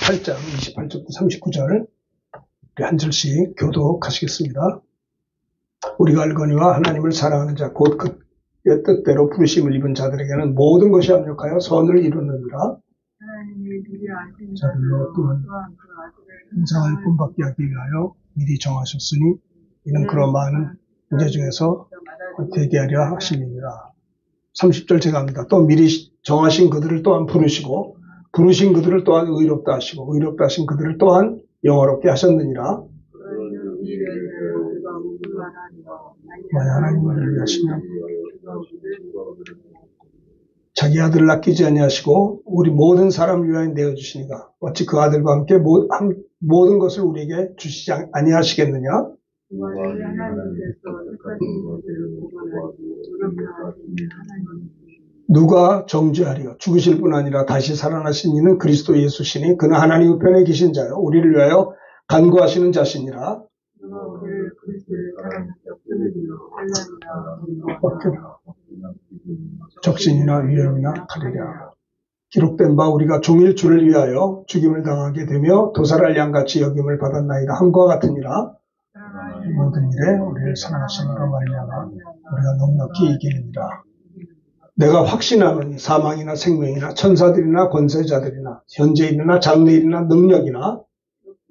8장 28절부터 39절 한 절씩 교독하시겠습니다. 우리가 알거니와 하나님을 사랑하는 자 곧 그의 뜻대로 부르심을 입은 자들에게는 모든 것이 합력하여 선을 이루느니라. 자들로 또한 인상을 본받게 하기 위하여 미리 정하셨으니 이는 그런 많은 문제 중에서 되게 하려 하심이니라. 30절 제가 합니다. 또 미리 정하신 그들을 또한 부르시고 부르신 그들을 또한 의롭다 하시고 의롭다 하신 그들을 또한 영화롭게 하셨느니라. 만약 하나님을 위하시면 자기 아들을 아끼지 아니하시고 우리 모든 사람을 위하여 내어주시니가 어찌 그 아들과 함께 모든 것을 우리에게 주시지 아니하시겠느냐. 누가 정죄하리요. 죽으실 뿐 아니라 다시 살아나신 이는 그리스도 예수시니 그는 하나님 우편에 계신 자요 우리를 위하여 간구하시는 자시니라. 적신이나 위험이나 칼이랴. 기록된 바 우리가 종일 주를 위하여 죽임을 당하게 되며 도살할 양같이 여김을 받았나이다 함과 같으니라. 모든 일에 우리를 사랑하심으로 말미암아 우리가 넉넉히 이기느니라. 내가 확신하노니 사망이나 생명이나 천사들이나 권세자들이나 현재 있느나 장래 있느나 능력이나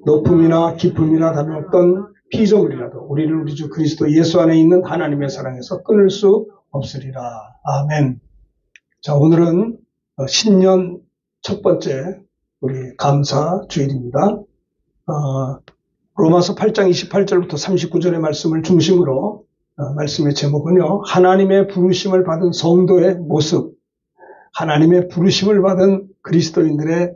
높음이나 깊음이나 다른 어떤 피조물이라도 우리를 우리 주 그리스도 예수 안에 있는 하나님의 사랑에서 끊을 수 없으리라. 아멘. 자, 오늘은 신년 첫 번째 우리 감사 주일입니다. 로마서 8장 28절부터 39절의 말씀을 중심으로 말씀의 제목은요. 하나님의 부르심을 받은 성도의 모습, 하나님의 부르심을 받은 그리스도인들의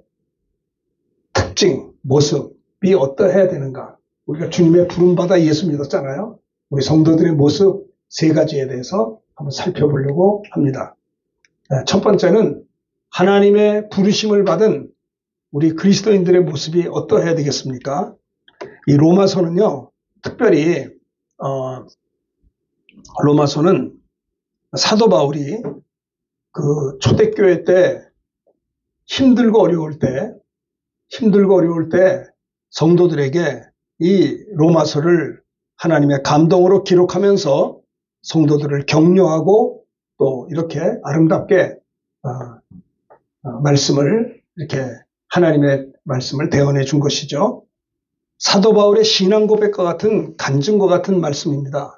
특징, 모습이 어떠해야 되는가. 우리가 주님의 부름받아 예수 믿었잖아요. 우리 성도들의 모습 세 가지에 대해서 한번 살펴보려고 합니다. 첫 번째는 하나님의 부르심을 받은 우리 그리스도인들의 모습이 어떠해야 되겠습니까? 이 로마서는요, 특별히 로마서는 사도 바울이 그 초대교회 때 힘들고 어려울 때 성도들에게 이 로마서를 하나님의 감동으로 기록하면서 성도들을 격려하고 또 이렇게 아름답게 말씀을 이렇게 하나님의 말씀을 대언해 준 것이죠. 사도 바울의 신앙 고백과 같은 간증과 같은 말씀입니다.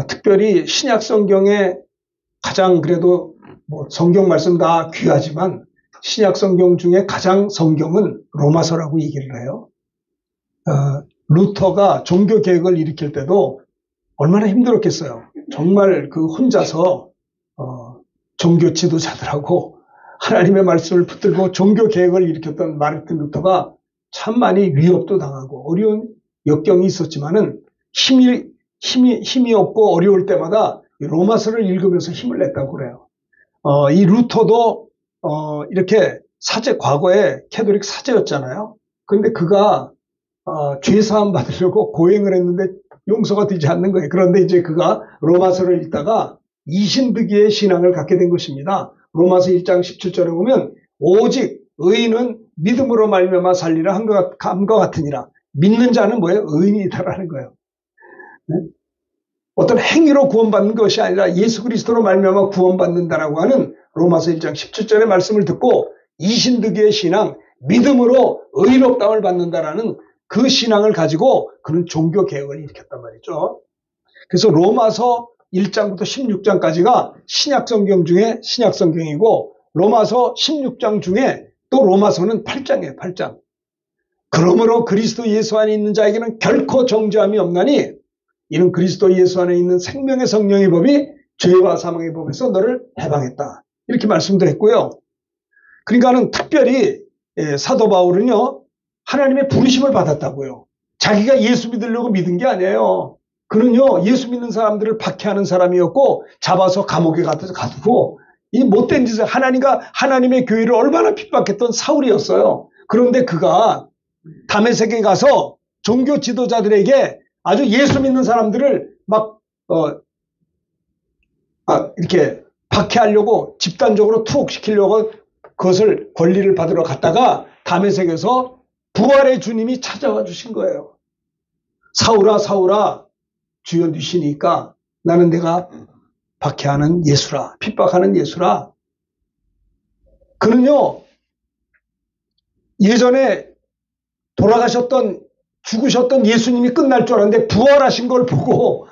특별히 신약 성경에 가장 그래도 성경 말씀 다 귀하지만 신약 성경 중에 가장 성경은 로마서라고 얘기를 해요. 루터가 종교 개혁을 일으킬 때도 얼마나 힘들었겠어요. 정말 그 혼자서 종교 지도자들하고 하나님의 말씀을 붙들고 종교 개혁을 일으켰던 마르틴 루터가 참 많이 위협도 당하고 어려운 역경이 있었지만은 힘이 없고 어려울 때마다 로마서를 읽으면서 힘을 냈다고 그래요. 이 루터도 이렇게 과거에 캐톨릭 사제였잖아요. 그런데 그가 죄사함 받으려고 고행을 했는데 용서가 되지 않는 거예요. 그런데 이제 그가 로마서를 읽다가 이신득이의 신앙을 갖게 된 것입니다. 로마서 1장 17절에 보면 오직 의인은 믿음으로 말미암아 살리라 함과 같으니라. 믿는 자는 뭐예요? 의인이다라는 거예요. 네? 어떤 행위로 구원받는 것이 아니라 예수 그리스도로 말미암아 구원받는다라고 하는 로마서 1장 17절의 말씀을 듣고 이신득이의 신앙, 믿음으로 의롭다움을 받는다라는 그 신앙을 가지고 그는 종교 개혁을 일으켰단 말이죠. 그래서 로마서 1장부터 16장까지가 신약 성경 중에 신약 성경이고 로마서 16장 중에 또 로마서는 8장이에요. 8장. 그러므로 그리스도 예수 안에 있는 자에게는 결코 정죄함이 없나니 이는 그리스도 예수 안에 있는 생명의 성령의 법이 죄와 사망의 법에서 너를 해방했다. 이렇게 말씀도 했고요. 그러니까는 특별히 사도 바울은요. 하나님의 부르심을 받았다고요. 자기가 예수 믿으려고 믿은 게 아니에요. 그는요. 예수 믿는 사람들을 박해하는 사람이었고 잡아서 감옥에 가두고 이 못된 짓을 하나님의 교회를 얼마나 핍박했던 사울이었어요. 그런데 그가 다메섹에 가서 종교 지도자들에게 아주 예수 믿는 사람들을 막 이렇게 박해하려고 집단적으로 투옥시키려고 그것을 권리를 받으러 갔다가 다메섹에서 부활의 주님이 찾아와 주신 거예요. 사울아 사울아 주여 누시니까 나는 내가 박해하는 예수라, 핍박하는 예수라. 그는요 예전에 돌아가셨던 죽으셨던 예수님이 끝날 줄 알았는데 부활하신 걸 보고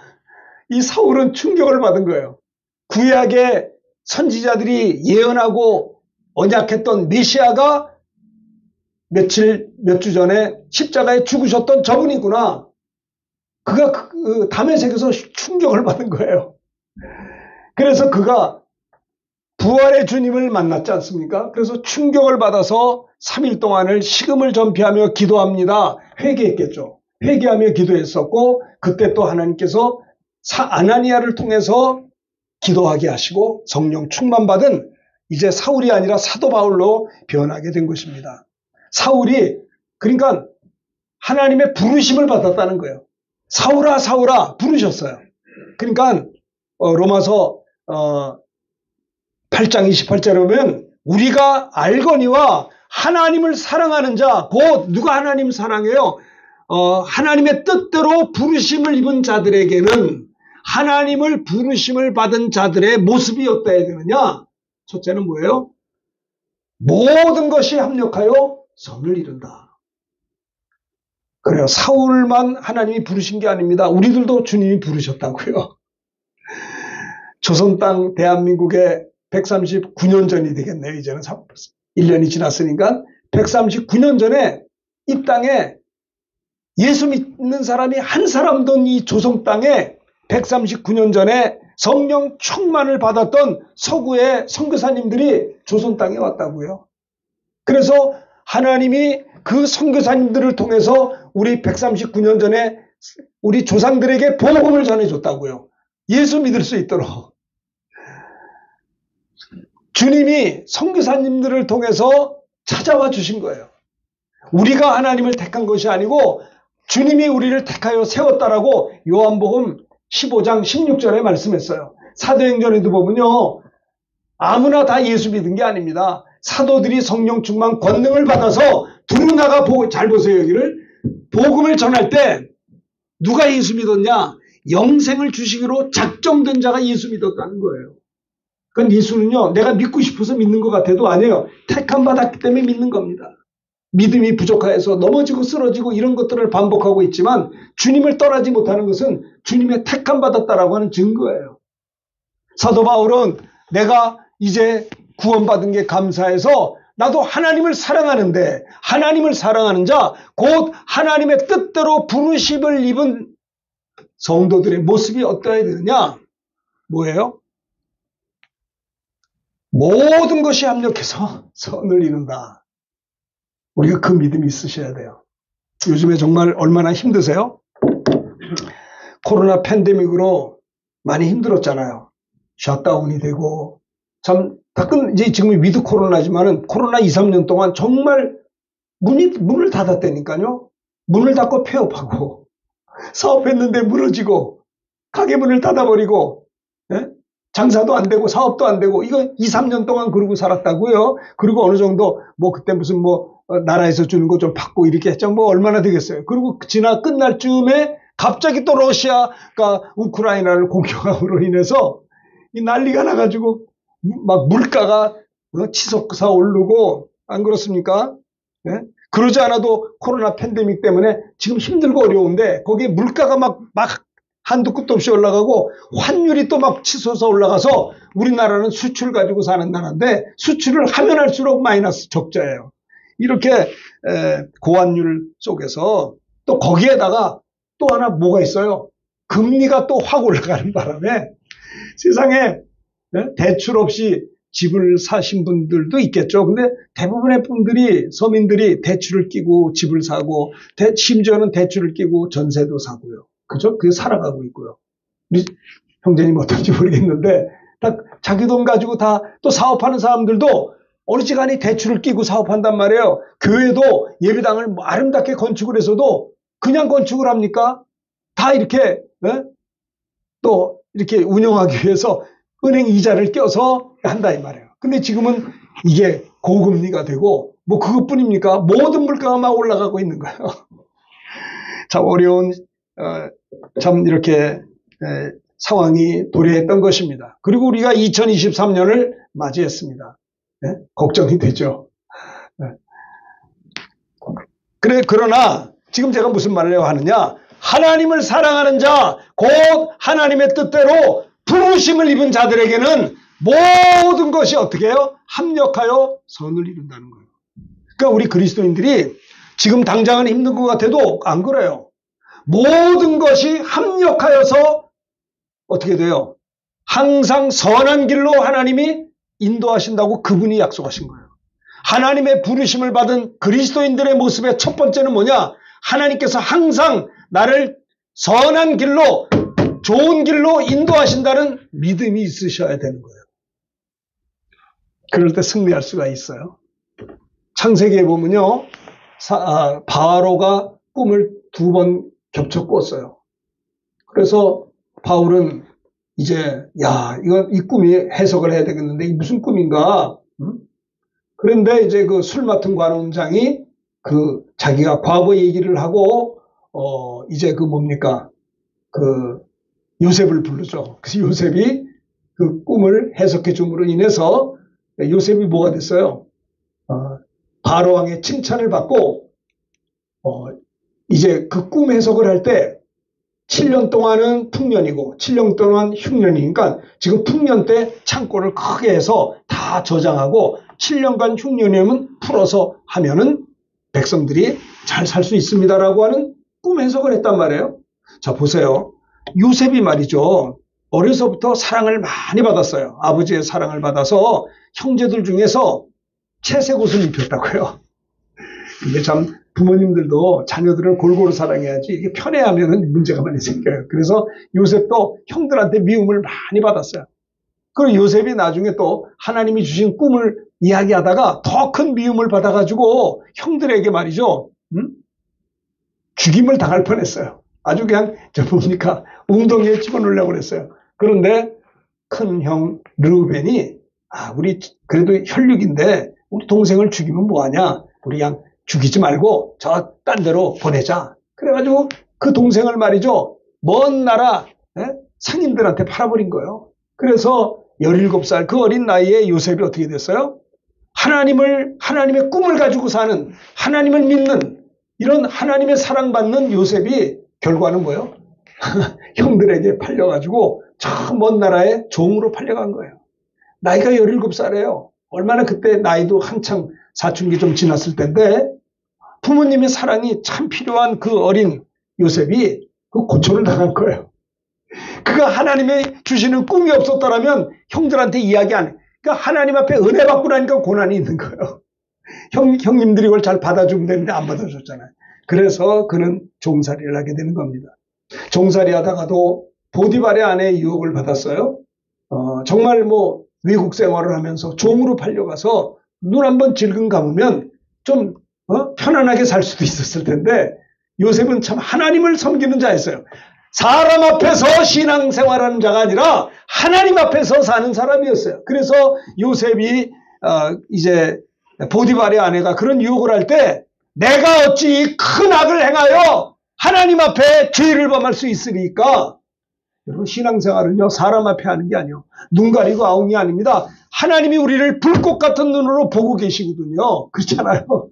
이 사울은 충격을 받은 거예요. 구약의 선지자들이 예언하고 언약했던 메시아가 몇 주 전에 십자가에 죽으셨던 저분이구나. 그가 그 다메섹에서 충격을 받은 거예요. 그래서 그가 부활의 주님을 만났지 않습니까? 그래서 충격을 받아서 3일 동안을 식음을 전폐하며 기도합니다. 회개했겠죠. 회개하며 기도했었고 그때 또 하나님께서 아나니아를 통해서 기도하게 하시고 성령 충만받은 이제 사울이 아니라 사도 바울로 변하게 된 것입니다. 사울이 그러니까 하나님의 부르심을 받았다는 거예요. 사울아 사울아 부르셨어요. 그러니까 로마서 8장 28절에 보면 우리가 알거니와 하나님을 사랑하는 자, 곧 누가 하나님 사랑해요? 하나님의 뜻대로 부르심을 입은 자들에게는 하나님을 부르심을 받은 자들의 모습이 어떠해야 되느냐? 첫째는 뭐예요? 모든 것이 합력하여 선을 이룬다. 그래요. 사울만 하나님이 부르신 게 아닙니다. 우리들도 주님이 부르셨다고요. 조선 땅 대한민국의 139년 전이 되겠네요. 이제는 1년이 지났으니까 139년 전에 이 땅에 예수 믿는 사람이 한 사람도 이 조선 땅에 139년 전에 성령 충만을 받았던 서구의 선교사님들이 조선 땅에 왔다고요. 그래서 하나님이 그 선교사님들을 통해서 우리 139년 전에 우리 조상들에게 복음을 전해줬다고요. 예수 믿을 수 있도록. 주님이 선교사님들을 통해서 찾아와 주신 거예요. 우리가 하나님을 택한 것이 아니고 주님이 우리를 택하여 세웠다라고 요한복음 15장 16절에 말씀했어요. 사도행전에도 보면요. 아무나 다 예수 믿은 게 아닙니다. 사도들이 성령 충만 권능을 받아서 두루나가 잘 보세요. 여기를 복음을 전할 때 누가 예수 믿었냐? 영생을 주시기로 작정된 자가 예수 믿었다는 거예요. 그건 예수는요. 내가 믿고 싶어서 믿는 것 같아도 아니에요. 택함 받았기 때문에 믿는 겁니다. 믿음이 부족해서 넘어지고 쓰러지고 이런 것들을 반복하고 있지만 주님을 떠나지 못하는 것은 주님의 택함 받았다라고 하는 증거예요. 사도 바울은 내가 이제 구원받은 게 감사해서 나도 하나님을 사랑하는데 하나님을 사랑하는 자, 곧 하나님의 뜻대로 부르심을 입은 성도들의 모습이 어떠해야 되느냐? 뭐예요? 모든 것이 합력해서 선을 이룬다. 우리가 그 믿음이 있으셔야 돼요. 요즘에 정말 얼마나 힘드세요? 코로나 팬데믹으로 많이 힘들었잖아요. 셧다운이 되고 참 이제 지금 위드 코로나지만은 코로나 2, 3년 동안 정말 문을 닫았다니까요. 문을 닫고 폐업하고 사업했는데 무너지고 가게 문을 닫아버리고 장사도 안 되고 사업도 안 되고 이거 2, 3년 동안 그러고 살았다고요. 그리고 어느 정도 그때 무슨 나라에서 주는 거 좀 받고 이렇게 했죠. 얼마나 되겠어요. 그리고 끝날 쯤에 갑자기 또 러시아가 우크라이나를 공격함으로 인해서 이 난리가 나가지고 막 물가가 치솟아 오르고 안 그렇습니까? 네? 그러지 않아도 코로나 팬데믹 때문에 지금 힘들고 어려운데 거기에 물가가 막 한도 끝도 없이 올라가고 환율이 또 막 치솟아 올라가서 우리나라는 수출 가지고 사는 나라인데 수출을 하면 할수록 마이너스 적자예요. 이렇게 고환율 속에서 또 거기에다가 또 하나 뭐가 있어요? 금리가 또 확 올라가는 바람에 세상에 대출 없이 집을 사신 분들도 있겠죠. 근데 대부분의 분들이 서민들이 대출을 끼고 집을 사고 심지어는 대출을 끼고 전세도 사고요. 그죠? 그게 살아가고 있고요. 우리 형제님 어떤지 모르겠는데 다 자기 돈 가지고 다 또 사업하는 사람들도 어느 시간에 대출을 끼고 사업한단 말이에요. 교회도 예배당을 아름답게 건축을 해서도 그냥 건축을 합니까? 다 이렇게 또 이렇게 운영하기 위해서 은행 이자를 껴서 한다 이 말이에요. 근데 지금은 이게 고금리가 되고 뭐 그것뿐입니까? 모든 물가가 막 올라가고 있는 거예요. 참 어려운 참 이렇게 상황이 도래했던 것입니다. 그리고 우리가 2023년을 맞이했습니다. 네? 걱정이 되죠. 네. 그러나 지금 제가 무슨 말을 하느냐, 하나님을 사랑하는 자, 곧 하나님의 뜻대로 부르심을 입은 자들에게는 모든 것이 어떻게 해요? 합력하여 선을 이룬다는 거예요. 그러니까 우리 그리스도인들이 지금 당장은 힘든 것 같아도 안 그래요. 모든 것이 합력하여서 어떻게 돼요? 항상 선한 길로 하나님이 인도하신다고 그분이 약속하신 거예요. 하나님의 부르심을 받은 그리스도인들의 모습의 첫 번째는 뭐냐? 하나님께서 항상 나를 선한 길로, 좋은 길로 인도하신다는 믿음이 있으셔야 되는 거예요. 그럴 때 승리할 수가 있어요. 창세기에 보면요, 바로가 꿈을 2번 겹쳐 꿨어요. 그래서 바울은 이제 이 꿈이 해석을 해야 되겠는데 이게 무슨 꿈인가? 그런데 이제 그 술 맡은 관원장이 자기가 과거 얘기를 하고 이제 요셉을 부르죠. 그래서 요셉이 그 꿈을 해석해 줌으로 인해서 요셉이 뭐가 됐어요? 바로 왕의 칭찬을 받고 이제 그 꿈 해석을 할 때 7년 동안은 풍년이고 7년 동안 흉년이니까 지금 풍년 때 창고를 크게 해서 다 저장하고 7년간 흉년이면 풀어서 하면은 백성들이 잘 살 수 있습니다라고 하는 꿈 해석을 했단 말이에요. 자, 보세요. 요셉이 말이죠. 어려서부터 사랑을 많이 받았어요. 아버지의 사랑을 받아서 형제들 중에서 채색 옷을 입혔다고요. 근데 참 부모님들도 자녀들을 골고루 사랑해야지 이게 편애하면 문제가 많이 생겨요. 그래서 요셉도 형들한테 미움을 많이 받았어요. 그리고 요셉이 나중에 또 하나님이 주신 꿈을 이야기하다가 더 큰 미움을 받아가지고 형들에게 말이죠. 죽임을 당할 뻔했어요. 아주 그냥 뭡니까 웅덩이에 집어넣으려고 그랬어요. 그런데 큰 형 르우벤이 우리 그래도 혈육인데 우리 동생을 죽이면 뭐하냐. 우리 그냥 죽이지 말고 저 딴 데로 보내자. 그래가지고 그 동생을 말이죠. 먼 나라 상인들한테 팔아버린 거예요. 그래서 17살 그 어린 나이에 요셉이 어떻게 됐어요? 하나님의 꿈을 가지고 사는, 하나님을 믿는 이런 하나님의 사랑받는 요셉이 결과는 뭐예요? 형들에게 팔려가지고 저 먼 나라에 종으로 팔려간 거예요. 나이가 17살이에요. 얼마나 그때 나이도 한창 사춘기 좀 지났을 텐데 부모님의 사랑이 참 필요한 그 어린 요셉이 그 고초를 당한 거예요. 그가 하나님의 주시는 꿈이 없었더라면 형들한테 이야기 안 해. 그러니까 하나님 앞에 은혜 받고 나니까 고난이 있는 거예요. 형님들이 이걸 잘 받아주면 되는데 안 받아줬잖아요. 그래서 그는 종살이를 하게 되는 겁니다. 종살이 하다가도 보디발의 아내의 유혹을 받았어요. 정말 외국 생활을 하면서 종으로 팔려가서 눈 한번 질끈 감으면 좀 편안하게 살 수도 있었을 텐데 요셉은 참 하나님을 섬기는 자였어요. 사람 앞에서 신앙생활하는 자가 아니라 하나님 앞에서 사는 사람이었어요. 그래서 요셉이 이제 보디발의 아내가 그런 유혹을 할 때 내가 어찌 큰 악을 행하여 하나님 앞에 죄를 범할 수 있으리까? 여러분 신앙생활은요 사람 앞에 하는 게 아니에요. 눈 가리고 아웅이 아닙니다. 하나님이 우리를 불꽃 같은 눈으로 보고 계시거든요. 그렇잖아요.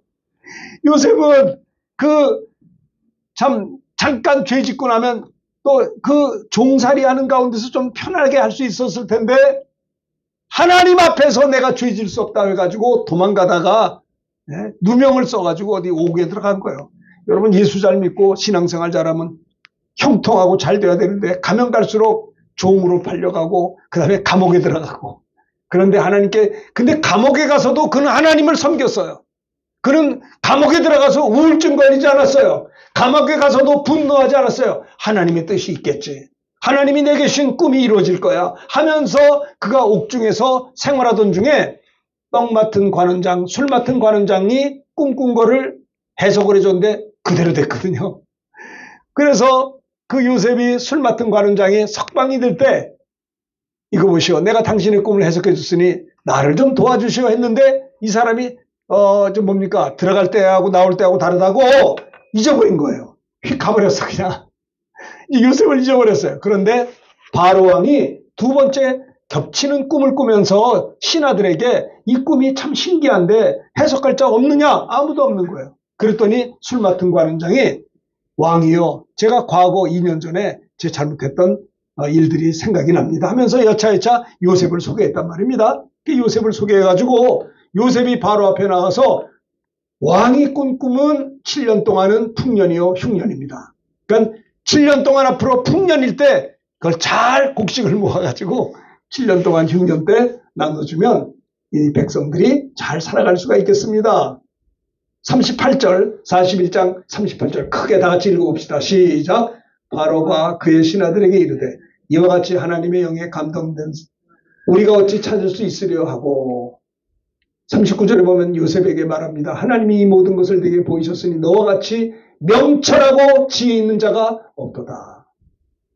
요셉은 잠깐 죄 짓고 나면 또 그 종살이 하는 가운데서 좀 편하게 할 수 있었을 텐데 하나님 앞에서 내가 죄 질 수 없다 해가지고 도망가다가 누명을 써가지고 어디 옥에 들어간 거예요. 여러분 예수 잘 믿고 신앙생활 잘하면 형통하고 잘 돼야 되는데 가면 갈수록 종으로 팔려가고 그 다음에 감옥에 들어가고 그런데 근데 감옥에 가서도 그는 하나님을 섬겼어요. 그는 감옥에 들어가서 우울증 걸리지 않았어요. 감옥에 가서도 분노하지 않았어요. 하나님의 뜻이 있겠지. 하나님이 내게 주신 꿈이 이루어질 거야 하면서 그가 옥중에서 생활하던 중에 떡 맡은 관원장, 술 맡은 관원장이 꿈꾼 거를 해석을 해줬는데 그대로 됐거든요. 그래서 그 요셉이 술 맡은 관원장이 석방이 될 때 이거 보시오. 내가 당신의 꿈을 해석해 줬으니 나를 좀 도와주시오 했는데 이 사람이 좀 뭡니까? 들어갈 때하고 나올 때하고 다르다고 잊어버린 거예요. 휙 가버렸어, 그냥. 요셉을 잊어버렸어요. 그런데 바로 왕이 두 번째 겹치는 꿈을 꾸면서 신하들에게 이 꿈이 참 신기한데 해석할 자 없느냐? 아무도 없는 거예요. 그랬더니 술 맡은 관원장이 왕이요, 제가 과거 2년 전에 제 잘못했던 일들이 생각이 납니다 하면서 여차여차 요셉을 소개했단 말입니다. 그 요셉을 소개해가지고 요셉이 바로 앞에 나가서 왕이 꾼 꿈은 7년 동안은 풍년이요 흉년입니다. 그러니까 7년 동안 앞으로 풍년일 때 그걸 잘 곡식을 모아가지고 7년 동안 흉년 때 나눠주면 이 백성들이 잘 살아갈 수가 있겠습니다. 38절, 41장 38절 크게 다 같이 읽어봅시다. 시작. 바로가 그의 신하들에게 이르되 이와 같이 하나님의 영에 감동된 우리가 어찌 찾을 수 있으려 하고 39절에 보면 요셉에게 말합니다. 하나님이 이 모든 것을 네게 보이셨으니 너와 같이 명철하고 지혜 있는 자가 없도다.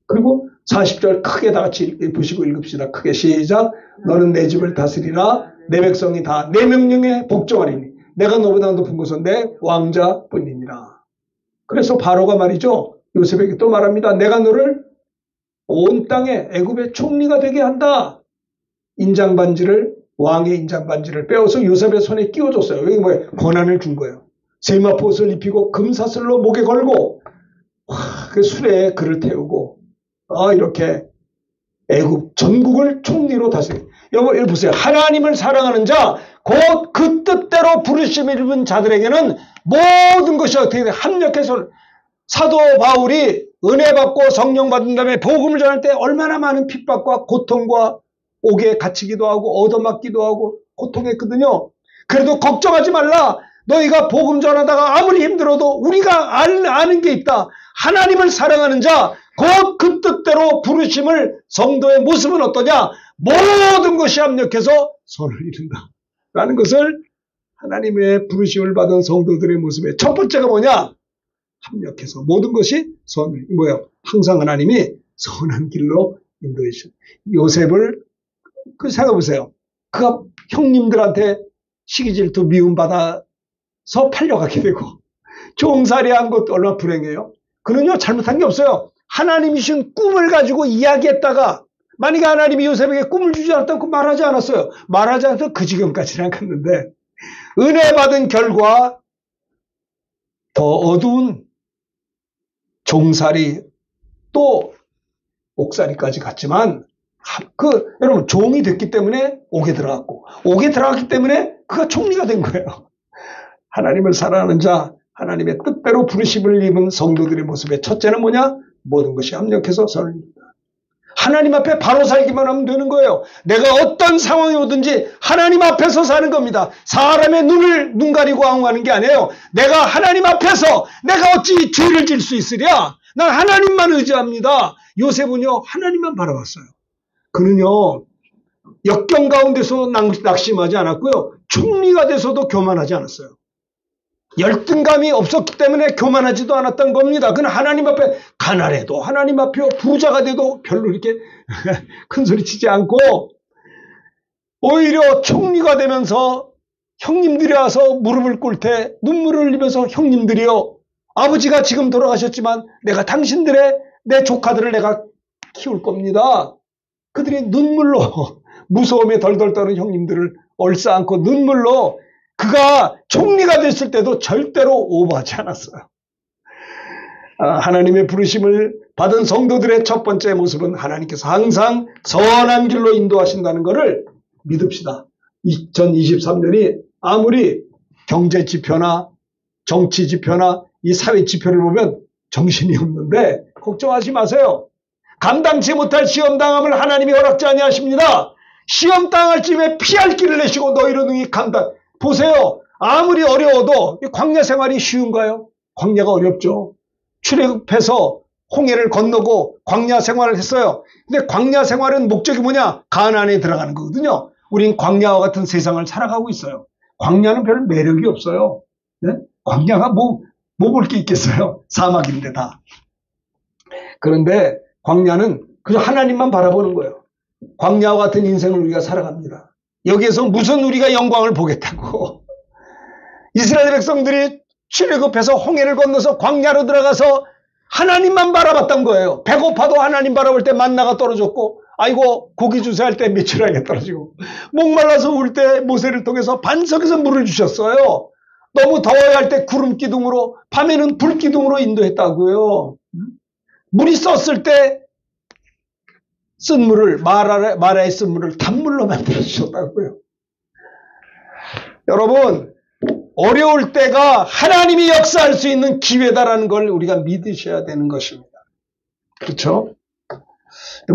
그리고 40절 크게 다 같이 보시고 읽읍시다. 크게 시작. 너는 내 집을 다스리라. 내 백성이 다 내 명령에 복종하리니 내가 너보다 높은 곳은 내 왕자뿐이니라. 그래서 바로가 말이죠. 요셉에게 또 말합니다. 내가 너를 온 땅에 애굽의 총리가 되게 한다. 인장반지를 왕의 인장반지를 빼어서 요셉의 손에 끼워줬어요. 이게 뭐예요? 권한을 준 거예요. 세마포옷을 입히고 금사슬로 목에 걸고 그 수레에 그를 태우고 이렇게 애굽 전국을 총리로 다스려. 여러분 보세요. 하나님을 사랑하는 자, 곧 그 뜻대로 부르심을 입은 자들에게는 모든 것이 어떻게 돼? 합력해서 사도 바울이 은혜 받고 성령 받은 다음에 복음을 전할 때 얼마나 많은 핍박과 고통과 옥에 갇히기도 하고 얻어맞기도 하고 고통했거든요. 그래도 걱정하지 말라. 너희가 복음 전하다가 아무리 힘들어도 우리가 아는 게 있다. 하나님을 사랑하는 자, 곧 그 뜻대로 부르심을 성도의 모습은 어떠냐? 모든 것이 합력해서 선을 이룬다. 라는 것을 하나님의 부르심을 받은 성도들의 모습의 첫 번째가 뭐냐? 합력해서 모든 것이 선을, 항상 하나님이 선한 길로 인도해 주셔. 요셉을 생각해보세요. 그가 형님들한테 시기질투 미움받아서 팔려가게 되고 종살이한 것도 얼마나 불행해요. 그는요 잘못한 게 없어요. 하나님이 주신 꿈을 가지고 이야기했다가 만약에 하나님이 요셉에게 꿈을 주지 않았다고 말하지 않았어요. 말하지 않아서 그 지경까지는 갔는데 은혜 받은 결과 더 어두운 종살이 또 옥살이까지 갔지만 여러분 종이 됐기 때문에 옥에 들어갔고 옥에 들어갔기 때문에 그가 총리가 된 거예요. 하나님을 사랑하는 자, 하나님의 뜻대로 부르심을 입은 성도들의 모습의 첫째는 뭐냐? 모든 것이 합력해서 선을 이룬다. 하나님 앞에 바로 살기만 하면 되는 거예요. 내가 어떤 상황이 오든지 하나님 앞에서 사는 겁니다. 사람의 눈 가리고 항하는 게 아니에요. 내가 하나님 앞에서 내가 어찌 죄를 질 수 있으랴? 난 하나님만 의지합니다. 요셉은요 하나님만 바라봤어요. 그는요 역경 가운데서 낙심하지 않았고요. 총리가 돼서도 교만하지 않았어요. 열등감이 없었기 때문에 교만하지도 않았던 겁니다. 그는 하나님 앞에 가난해도 하나님 앞에 부자가 돼도 별로 이렇게 큰 소리 치지 않고 오히려 총리가 되면서 형님들이 와서 무릎을 꿇을 때 눈물을 흘리면서 형님들이요 아버지가 지금 돌아가셨지만 내가 내 조카들을 내가 키울 겁니다. 그들이 눈물로 무서움에 덜덜 떠는 형님들을 얼싸안고 눈물로 그가 총리가 됐을 때도 절대로 오버하지 않았어요. 하나님의 부르심을 받은 성도들의 첫 번째 모습은 하나님께서 항상 선한 길로 인도하신다는 것을 믿읍시다. 2023년이 아무리 경제 지표나 정치 지표나 이 사회 지표를 보면 정신이 없는데 걱정하지 마세요. 감당치 못할 시험당함을 하나님이 허락지 아니하십니다. 시험당할 쯤에 피할 길을 내시고 너희로 능히 감당. 보세요. 아무리 어려워도 광야 생활이 쉬운가요? 광야가 어렵죠. 출애굽해서 홍해를 건너고 광야 생활을 했어요. 근데 광야 생활은 목적이 뭐냐? 가나안에 들어가는 거거든요. 우린 광야와 같은 세상을 살아가고 있어요. 광야는 별 매력이 없어요. 네? 광야가 뭐 볼 게 있겠어요? 사막인데 다. 그런데 광야는 그저 하나님만 바라보는 거예요. 광야와 같은 인생을 우리가 살아갑니다. 여기에서 무슨 우리가 영광을 보겠다고. 이스라엘 백성들이 출애굽해서 홍해를 건너서 광야로 들어가서 하나님만 바라봤던 거예요. 배고파도 하나님 바라볼 때 만나가 떨어졌고, 아이고 고기 주세요 할 때 메추라기가 떨어지고, 목말라서 울 때 모세를 통해서 반석에서 물을 주셨어요. 너무 더워야 할 때 구름 기둥으로, 밤에는 불 기둥으로 인도했다고요. 물이 썼을 때 쓴 물을, 마라에 쓴 물을 단물로 만들어 주셨다고요. 여러분, 어려울 때가 하나님이 역사할 수 있는 기회다라는 걸 우리가 믿으셔야 되는 것입니다. 그렇죠?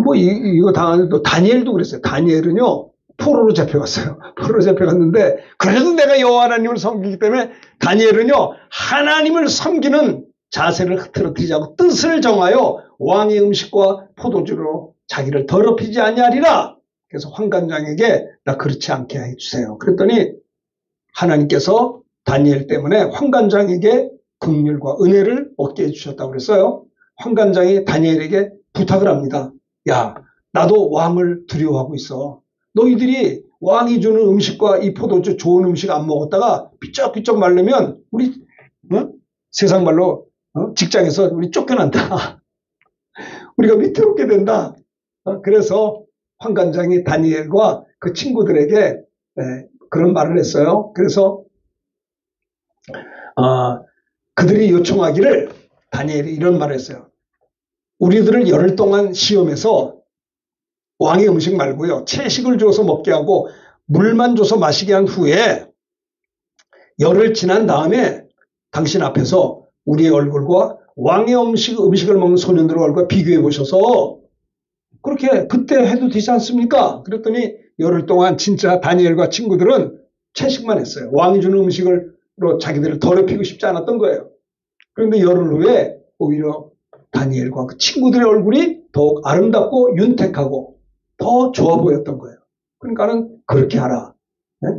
뭐 이거 당하는 또 다니엘도 그랬어요. 다니엘은요 포로로 잡혀갔어요. 포로로 잡혀갔는데 그래도 내가 여호와 하나님을 섬기기 때문에 다니엘은요 하나님을 섬기는 자세를 흐트러뜨리지 않고 뜻을 정하여 왕의 음식과 포도주로 자기를 더럽히지 아니하리라. 그래서 환관장에게 나 그렇지 않게 해주세요. 그랬더니 하나님께서 다니엘 때문에 환관장에게 긍휼과 은혜를 얻게 해주셨다고 그랬어요. 환관장이 다니엘에게 부탁을 합니다. 야, 나도 왕을 두려워하고 있어. 너희들이 왕이 주는 음식과 이 포도주 좋은 음식 안 먹었다가 삐쩍삐쩍 마르면 우리 세상 말로 직장에서 우리 쫓겨난다. 우리가 위태롭게 된다. 그래서 환관장이 다니엘과 그 친구들에게 그런 말을 했어요. 그래서 그들이 요청하기를 다니엘이 이런 말을 했어요. 우리들을 열흘 동안 시험해서 왕의 음식 말고요. 채식을 줘서 먹게 하고 물만 줘서 마시게 한 후에 열흘 지난 다음에 당신 앞에서 우리의 얼굴과 왕의 음식을 먹는 소년들의 얼굴과 비교해 보셔서 그렇게 그때 해도 되지 않습니까? 그랬더니 열흘 동안 진짜 다니엘과 친구들은 채식만 했어요. 왕이 주는 음식으로 자기들을 더럽히고 싶지 않았던 거예요. 그런데 열흘 후에 오히려 다니엘과 그 친구들의 얼굴이 더욱 아름답고 윤택하고 더 좋아 보였던 거예요. 그러니까는 그렇게 하라. 네?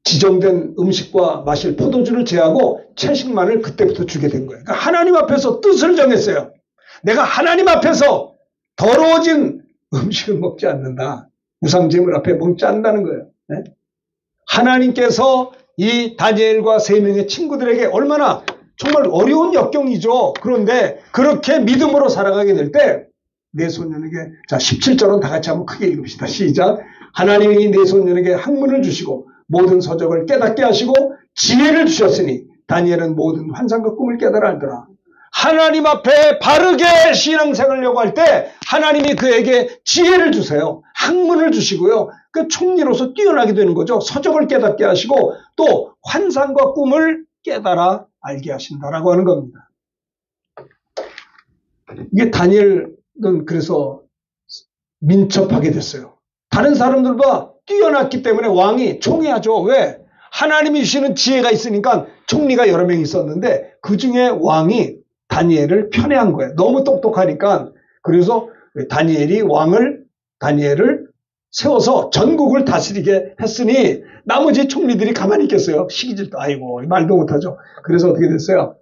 지정된 음식과 마실 포도주를 제하고 채식만을 그때부터 주게 된 거예요. 그러니까 하나님 앞에서 뜻을 정했어요. 내가 하나님 앞에서 더러워진 음식을 먹지 않는다. 우상제물 앞에 먹지 않는다는 거예요. 네? 하나님께서 이 다니엘과 세 명의 친구들에게 얼마나 정말 어려운 역경이죠. 그런데 그렇게 믿음으로 살아가게 될 때 내 소년에게, 자 17절은 다 같이 한번 크게 읽읍시다. 시작. 하나님이 내 소년에게 학문을 주시고 모든 서적을 깨닫게 하시고 지혜를 주셨으니 다니엘은 모든 환상과 꿈을 깨달아 알더라. 하나님 앞에 바르게 신앙생활을 요구할 때 하나님이 그에게 지혜를 주세요. 학문을 주시고요. 그 총리로서 뛰어나게 되는 거죠. 서적을 깨닫게 하시고 또 환상과 꿈을 깨달아 알게 하신다라고 하는 겁니다. 이게 다니엘은 그래서 민첩하게 됐어요. 다른 사람들보다 뛰어났기 때문에 왕이 총애하죠. 왜? 하나님이 주시는 지혜가 있으니까 총리가 여러 명 있었는데 그 중에 왕이 다니엘을 편애한 거예요. 너무 똑똑하니까. 그래서 다니엘을 세워서 전국을 다스리게 했으니 나머지 총리들이 가만히 있겠어요. 시기질도 아이고 말도 못하죠. 그래서 어떻게 됐어요?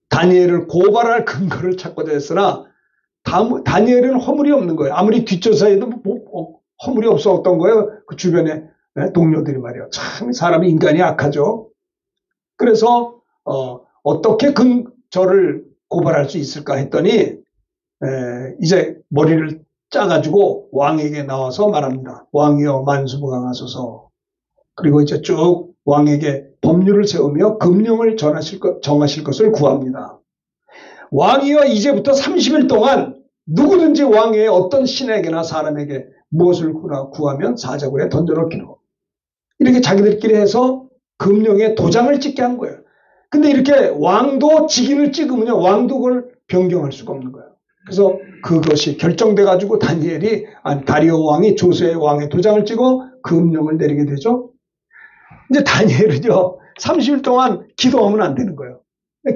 다니엘을 고발할 근거를 찾고자 했으나 다니엘은 허물이 없는 거예요. 아무리 뒷조사해도 허물이 없었던 거예요. 그 주변에 동료들이 말이에요. 참 사람이 인간이 악하죠. 그래서 어떻게 저를 고발할 수 있을까 했더니 이제 머리를 짜가지고 왕에게 나와서 말합니다. 왕이여 만수무강하소서. 그리고 이제 쭉 왕에게 법률을 세우며 금령을 정하실 것을 구합니다. 왕이여 이제부터 30일 동안 누구든지 왕의 어떤 신에게나 사람에게 무엇을 구하면 사자굴에 던져넣기로. 이렇게 자기들끼리 해서 금령에 도장을 찍게 한 거예요. 근데 이렇게 왕도 직인을 찍으면요, 왕도 그걸 변경할 수가 없는 거예요. 그래서 그것이 결정돼가지고 다리오 왕이 조세의 왕의 도장을 찍어 금령을 내리게 되죠. 이제 다니엘은요, 30일 동안 기도하면 안 되는 거예요.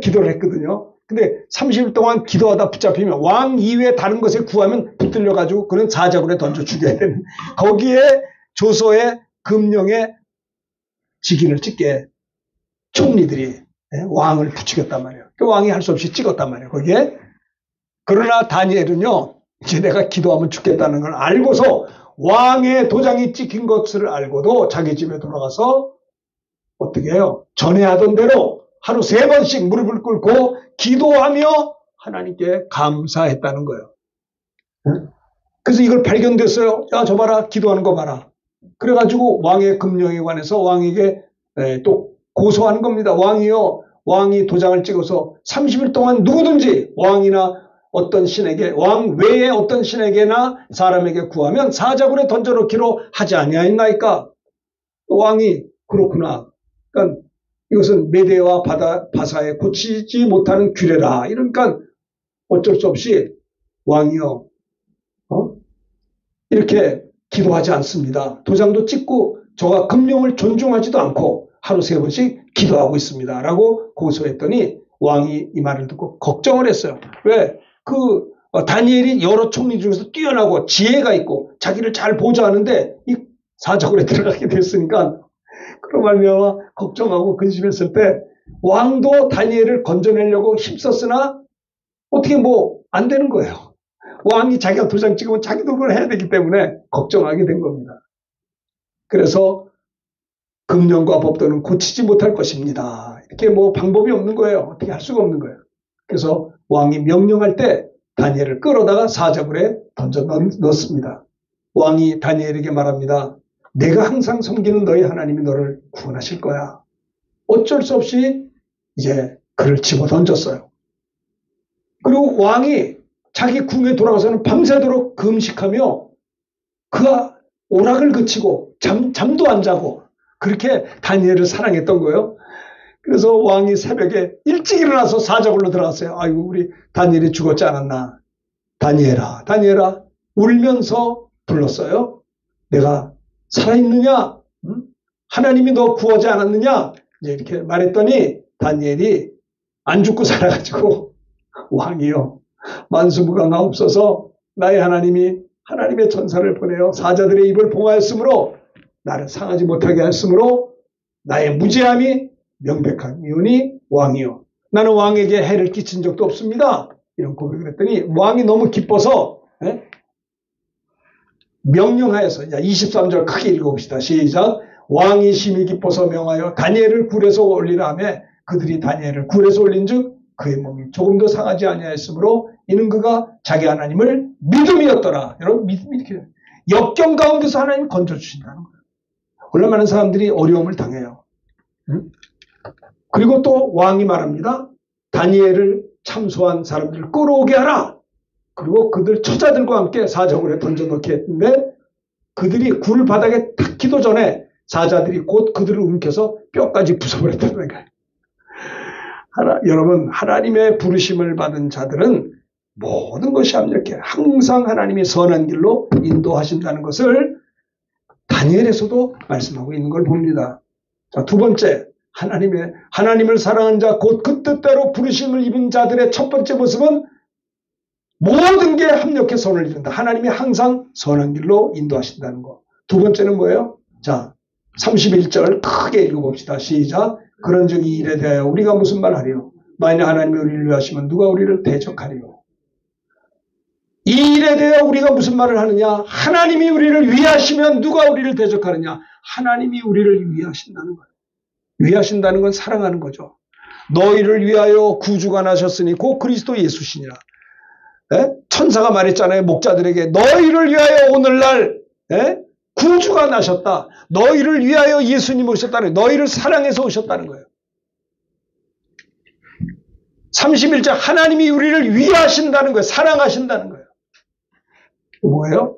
기도를 했거든요. 근데 30일 동안 기도하다 붙잡히면 왕 이외에 다른 것에 구하면 붙들려가지고 그는 사자굴에 던져 죽여야 되는, 거기에 조서의 금령에 직인을 찍게 총리들이 왕을 부추겼단 말이에요. 그 왕이 할 수 없이 찍었단 말이에요. 거기에. 그러나 다니엘은요, 이제 내가 기도하면 죽겠다는 걸 알고서 왕의 도장이 찍힌 것을 알고도 자기 집에 돌아가서 어떻게 해요? 전에 하던 대로 하루 3번씩 무릎을 꿇고 기도하며 하나님께 감사했다는 거예요. 그래서 이걸 발견됐어요. 야, 저 봐라. 기도하는 거 봐라. 그래가지고 왕의 금령에 관해서 왕에게 또 고소하는 겁니다. 왕이요. 왕이 도장을 찍어서 30일 동안 누구든지 왕이나 어떤 신에게, 왕 외에 어떤 신에게나 사람에게 구하면 사자굴에 던져놓기로 하지 아니하였나이까. 왕이 그렇구나. 그러니까 이것은 메대와 바사에 고치지 못하는 규례라. 이러니까 어쩔 수 없이 왕이요. 이렇게 기도하지 않습니다. 도장도 찍고 저가 금령을 존중하지도 않고 하루 3번씩 기도하고 있습니다. 라고 고소했더니 왕이 이 말을 듣고 걱정을 했어요. 왜? 다니엘이 여러 총리 중에서 뛰어나고 지혜가 있고 자기를 잘 보좌하는데 이 사자굴에 들어가게 됐으니까 그런 말미암아 걱정하고 근심했을 때 왕도 다니엘을 건져내려고 힘썼으나 어떻게 안 되는 거예요. 왕이 자기가 도장 찍으면 자기도 그걸 해야 되기 때문에 걱정하게 된 겁니다. 그래서 금령과 법도는 고치지 못할 것입니다. 이렇게 방법이 없는 거예요. 어떻게 할 수가 없는 거예요. 그래서 왕이 명령할 때 다니엘을 끌어다가 사자굴에 던져 넣습니다. 왕이 다니엘에게 말합니다. 내가 항상 섬기는 너희 하나님이 너를 구원하실 거야. 어쩔 수 없이 이제 그를 집어 던졌어요. 그리고 왕이 자기 궁에 돌아가서는 밤새도록 금식하며 그가 오락을 그치고 잠도 안 자고 그렇게 다니엘을 사랑했던 거예요. 그래서 왕이 새벽에 일찍 일어나서 사자굴로 들어갔어요. 아이고 우리 다니엘이 죽었지 않았나. 다니엘아 다니엘아 울면서 불렀어요. 내가 살아있느냐? 응? 하나님이 너 구하지 않았느냐? 이제 이렇게 말했더니 다니엘이 안 죽고 살아가지고 왕이요. 만수무강하옵소서 나의 하나님이 하나님의 전사를 보내어 사자들의 입을 봉하였으므로 나를 상하지 못하게 하였으므로 나의 무죄함이 명백하니오니 왕이요. 나는 왕에게 해를 끼친 적도 없습니다. 이런 고백을 했더니 왕이 너무 기뻐서 명령하여서 23절 크게 읽어봅시다. 시작. 왕이 심히 기뻐서 명하여 다니엘을 굴에서 올리라 하며 그들이 다니엘을 굴에서 올린즉 그의 몸이 조금도 상하지 아니하였으므로 이는 그가 자기 하나님을 믿음이었더라. 여러분 믿음이 이렇게 역경 가운데서 하나님 건져주신다는 거예요. 얼마나 많은 사람들이 어려움을 당해요. 그리고 또 왕이 말합니다. 다니엘을 참소한 사람들을 끌어오게 하라. 그리고 그들 처자들과 함께 사자굴에 던져넣게 했는데 그들이 굴 바닥에 닿기도 전에 사자들이 곧 그들을 움켜서 뼈까지 부숴버렸다는 거예요. 여러분 하나님의 부르심을 받은 자들은 모든 것이 합력해 항상 하나님이 선한 길로 인도하신다는 것을 다니엘에서도 말씀하고 있는 걸 봅니다. 자, 두 번째 하나님을 사랑하는 자 곧 그 뜻대로 부르심을 입은 자들의 첫 번째 모습은 모든 게 합력해 선을 이룬다. 하나님이 항상 선한 길로 인도하신다는 거. 두 번째는 뭐예요? 자, 31절 크게 읽어봅시다. 시작. 그런즉 이 일에 대하여 우리가 무슨 말 하리요? 만일 하나님이 우리를 위하시면 누가 우리를 대적하리요? 이 일에 대하여 우리가 무슨 말을 하느냐? 하나님이 우리를 위하시면 누가 우리를 대적하느냐? 하나님이 우리를 위하신다는 거예요. 위하신다는 건 사랑하는 거죠. 너희를 위하여 구주가 나셨으니 곧 그리스도 예수시니라. 천사가 말했잖아요. 목자들에게 너희를 위하여 오늘날 구주가 나셨다. 너희를 위하여 예수님 오셨다는 거예요. 너희를 사랑해서 오셨다는 거예요. 31절 하나님이 우리를 위하신다는 거예요. 사랑하신다는 거예요. 뭐예요?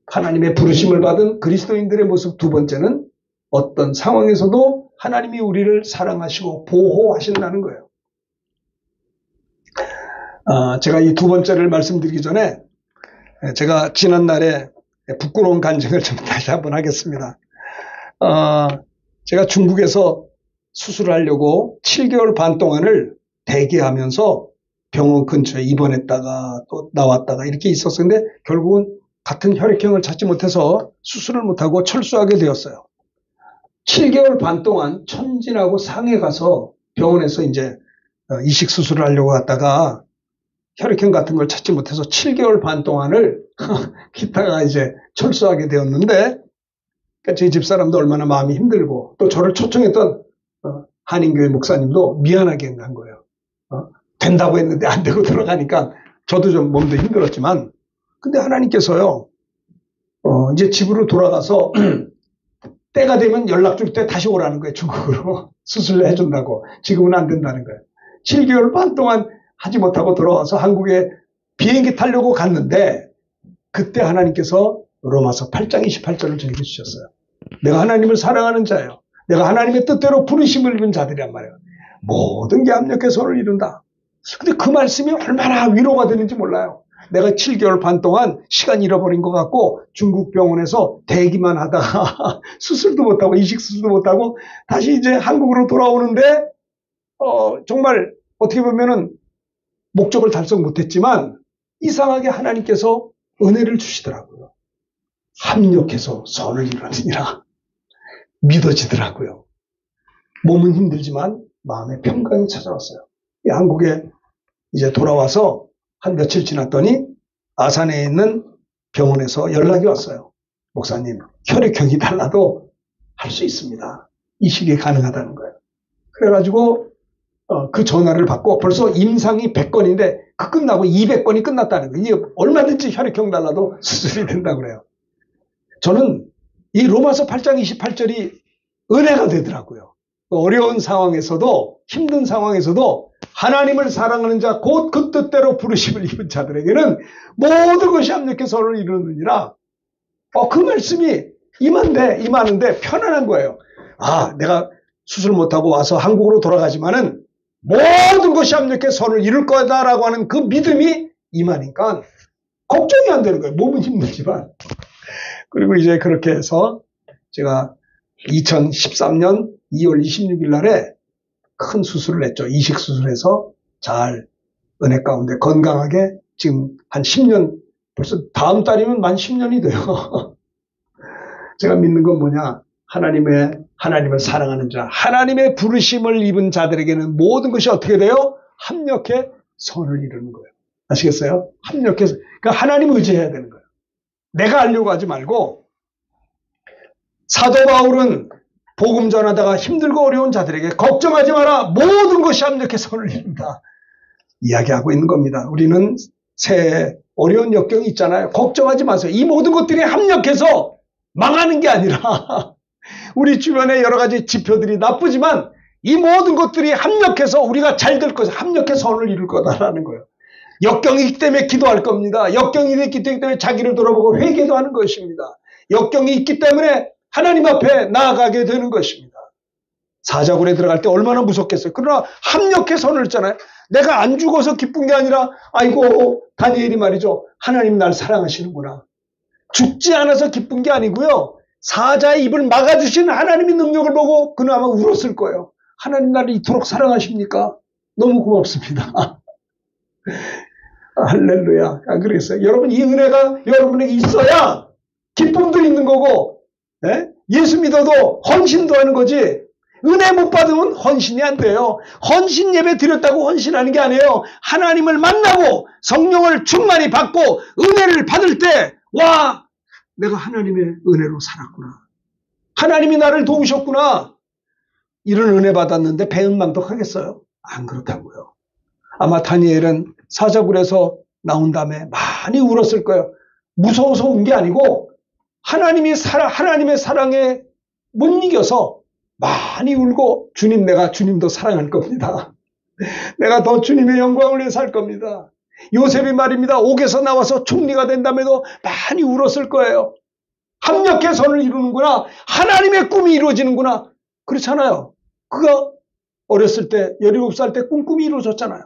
하나님의 부르심을 받은 그리스도인들의 모습. 두 번째는 어떤 상황에서도 하나님이 우리를 사랑하시고 보호하신다는 거예요. 제가 이 두 번째를 말씀드리기 전에 제가 지난날에 부끄러운 간증을 좀 다시 한번 하겠습니다. 제가 중국에서 수술하려고 7개월 반 동안을 대기하면서 병원 근처에 입원했다가 또 나왔다가 이렇게 있었는데 결국은 같은 혈액형을 찾지 못해서 수술을 못하고 철수하게 되었어요. 7개월 반 동안 천진하고 상해 가서 병원에서 이제 이식 수술을 하려고 갔다가 혈액형 같은 걸 찾지 못해서 7개월 반 동안을 기타가 이제 철수하게 되었는데, 그러니까 저희 집사람도 얼마나 마음이 힘들고 또 저를 초청했던 한인교회 목사님도 미안하게 한 거예요. 된다고 했는데 안 되고 들어가니까 저도 좀 몸도 힘들었지만, 근데 하나님께서요, 이제 집으로 돌아가서 때가 되면 연락 줄 때 다시 오라는 거예요. 중국으로. 수술을 해준다고. 지금은 안 된다는 거예요. 7개월 반 동안 하지 못하고 돌아와서 한국에 비행기 타려고 갔는데, 그때 하나님께서 로마서 8장 28절을 저에게 주셨어요. 내가 하나님을 사랑하는 자예요. 내가 하나님의 뜻대로 부르심을 입은 자들이란 말이에요. 모든 게 합력해 손을 이룬다. 근데 그 말씀이 얼마나 위로가 되는지 몰라요. 내가 7개월 반 동안 시간 잃어버린 것 같고 중국 병원에서 대기만 하다가 수술도 못하고 이식수술도 못하고 다시 이제 한국으로 돌아오는데 정말 어떻게 보면은 목적을 달성 못했지만 이상하게 하나님께서 은혜를 주시더라고요. 합력해서 선을 이루느니라. 믿어지더라고요. 몸은 힘들지만 마음의 평강이 찾아왔어요. 한국에 이제 돌아와서 한 며칠 지났더니 아산에 있는 병원에서 연락이 왔어요. 목사님, 혈액형이 달라도 할 수 있습니다. 이식이 가능하다는 거예요. 그래가지고 그 전화를 받고 벌써 임상이 100건인데 그 끝나고 200건이 끝났다는 거예요. 이게 얼마든지 혈액형 달라도 수술이 된다고 그래요. 저는 이 로마서 8장 28절이 은혜가 되더라고요. 어려운 상황에서도 힘든 상황에서도 하나님을 사랑하는 자 곧 그 뜻대로 부르심을 입은 자들에게는 모든 것이 합력해 선을 이루느니라. 그 말씀이 임하는데 편안한 거예요. 내가 수술 못하고 와서 한국으로 돌아가지만은 모든 것이 합력해 선을 이룰 거다라고 하는 그 믿음이 임하니까 걱정이 안 되는 거예요. 몸은 힘들지만. 그리고 이제 그렇게 해서 제가 2013년 2월 26일 날에 큰 수술을 했죠. 이식 수술해서 잘 은혜 가운데 건강하게 지금 한 10년, 벌써 다음 달이면 만 10년이 돼요. 제가 믿는 건 뭐냐? 하나님을 사랑하는 자, 하나님의 부르심을 입은 자들에게는 모든 것이 어떻게 돼요? 합력해 선을 이루는 거예요. 아시겠어요? 합력해서. 그러니까 하나님 의지해야 되는 거예요. 내가 하려고 하지 말고, 사도 바울은 복음 전하다가 힘들고 어려운 자들에게 걱정하지 마라. 모든 것이 합력해 선을 이룬다. 이야기하고 있는 겁니다. 우리는 새해 어려운 역경이 있잖아요. 걱정하지 마세요. 이 모든 것들이 합력해서 망하는 게 아니라 우리 주변에 여러 가지 지표들이 나쁘지만 이 모든 것들이 합력해서 우리가 잘 될 것을 합력해 선을 이룰 거다라는 거예요. 역경이 있기 때문에 기도할 겁니다. 역경이 있기 때문에 자기를 돌아보고 회개도 하는 것입니다. 역경이 있기 때문에 하나님 앞에 나아가게 되는 것입니다. 사자굴에 들어갈 때 얼마나 무섭겠어요. 그러나 합력해 선을 했잖아요. 내가 안 죽어서 기쁜 게 아니라 아이고 다니엘이 말이죠. 하나님 날 사랑하시는구나. 죽지 않아서 기쁜 게 아니고요. 사자의 입을 막아주신 하나님의 능력을 보고 그는 아마 울었을 거예요. 하나님 나를 이토록 사랑하십니까? 너무 고맙습니다. 할렐루야. 그랬어요. 여러분 이 은혜가 여러분에게 있어야 기쁨도 있는 거고 예수 믿어도 헌신도 하는 거지. 은혜 못 받으면 헌신이 안 돼요. 헌신 예배 드렸다고 헌신하는 게 아니에요. 하나님을 만나고 성령을 충만히 받고 은혜를 받을 때 와, 내가 하나님의 은혜로 살았구나. 하나님이 나를 도우셨구나. 이런 은혜 받았는데 배은망덕하겠어요? 안 그렇다고요. 아마 다니엘은 사자굴에서 나온 다음에 많이 울었을 거예요. 무서워서 운 게 아니고 하나님의 사랑에 못 이겨서 많이 울고 내가 주님도 사랑할 겁니다. 내가 더 주님의 영광을 위해 살 겁니다. 요셉이 말입니다. 옥에서 나와서 총리가 된다음에도 많이 울었을 거예요. 합력해 선을 이루는구나. 하나님의 꿈이 이루어지는구나. 그렇잖아요. 그가 어렸을 때 17살 때 꿈이 이루어졌잖아요.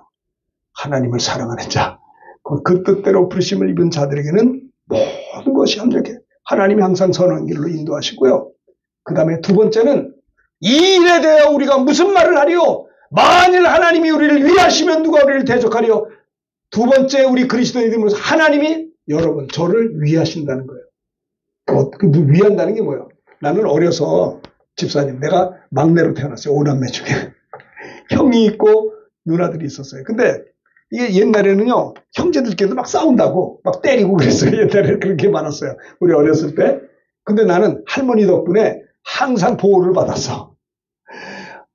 하나님을 사랑하는 자, 그 뜻대로 부르심을 입은 자들에게는 모든 것이 합력해. 하나님이 항상 선한 길로 인도하시고요. 그 다음에 두 번째는 이 일에 대하여 우리가 무슨 말을 하리요? 만일 하나님이 우리를 위하시면 누가 우리를 대적하리요? 두 번째 우리 그리스도인들로서 하나님이 여러분 저를 위하신다는 거예요. 위한다는 게 뭐예요? 나는 어려서 집사님 내가 막내로 태어났어요. 5남매 중에. 형이 있고 누나들이 있었어요. 근데 이게 옛날에는요 형제들끼리도 막 싸운다고 막 때리고 그랬어요. 옛날에 그렇게 많았어요. 우리 어렸을 때. 근데 나는 할머니 덕분에 항상 보호를 받았어.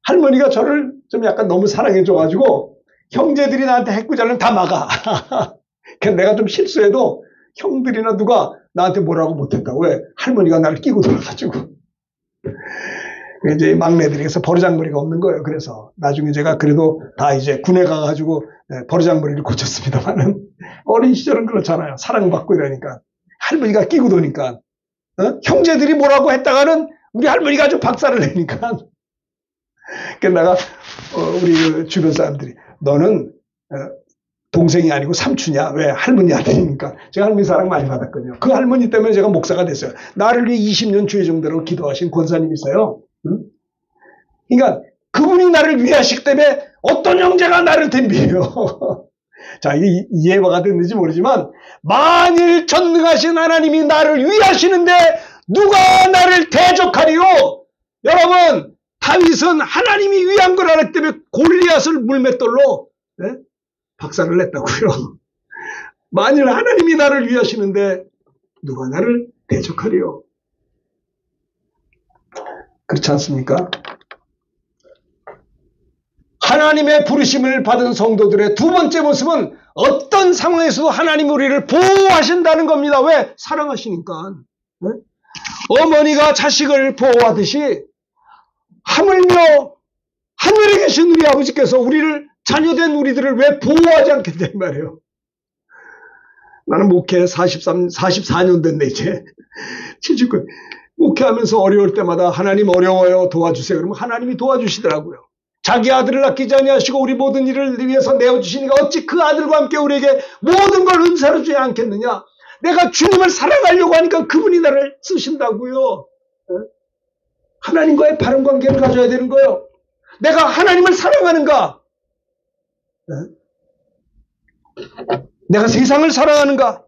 할머니가 저를 좀 약간 너무 사랑해줘가지고 형제들이 나한테 해꾸자면 다 막아. 내가 좀 실수해도 형들이나 누가 나한테 뭐라고 못했다고. 왜? 할머니가 나를 끼고 돌아가지고. 이제 막내들에서 버르장머리가 없는 거예요. 그래서 나중에 제가 그래도 다 이제 군에 가가지고 버르장머리를 고쳤습니다만은 어린 시절은 그렇잖아요. 사랑받고 이러니까 할머니가 끼고 도니까 형제들이 뭐라고 했다가는 우리 할머니가 아주 박살을 내니까. 그래서 내가 우리 그 주변 사람들이 너는 동생이 아니고 삼촌이야. 왜? 할머니 아들이니까. 제가 할머니 사랑 많이 받았거든요. 그 할머니 때문에 제가 목사가 됐어요. 나를 위해 20년 주의 정도로 기도하신 권사님이세요. 그러니까 그분이 나를 위하시기 때문에 어떤 형제가 나를 덤비려. 자, 이게 이해가 됐는지 모르지만 만일 전능하신 하나님이 나를 위하시는데 누가 나를 대적하리요? 여러분, 다윗은 하나님이 위한 걸 알았기 때문에 골리앗을 물맷돌로 박살을 냈다고요. 만일 하나님이 나를 위하시는데 누가 나를 대적하리요? 그렇지 않습니까? 하나님의 부르심을 받은 성도들의 두 번째 모습은 어떤 상황에서도 하나님 우리를 보호하신다는 겁니다. 왜? 사랑하시니까. 네? 어머니가 자식을 보호하듯이 하물며 하늘에 계신 우리 아버지께서 우리를 자녀된 우리들을 왜 보호하지 않겠냐 이 말이에요. 나는 목회 44년 됐네 이제. 79. 목회하면서 어려울 때마다 하나님 어려워요 도와주세요. 그러면 하나님이 도와주시더라고요. 자기 아들을 아끼지 아니하시고 우리 모든 일을 위해서 내어주시니까 어찌 그 아들과 함께 우리에게 모든 걸 은사로 주지 않겠느냐. 내가 주님을 사랑하려고 하니까 그분이 나를 쓰신다고요. 하나님과의 바른 관계를 가져야 되는 거예요. 내가 하나님을 사랑하는가? 내가 세상을 사랑하는가?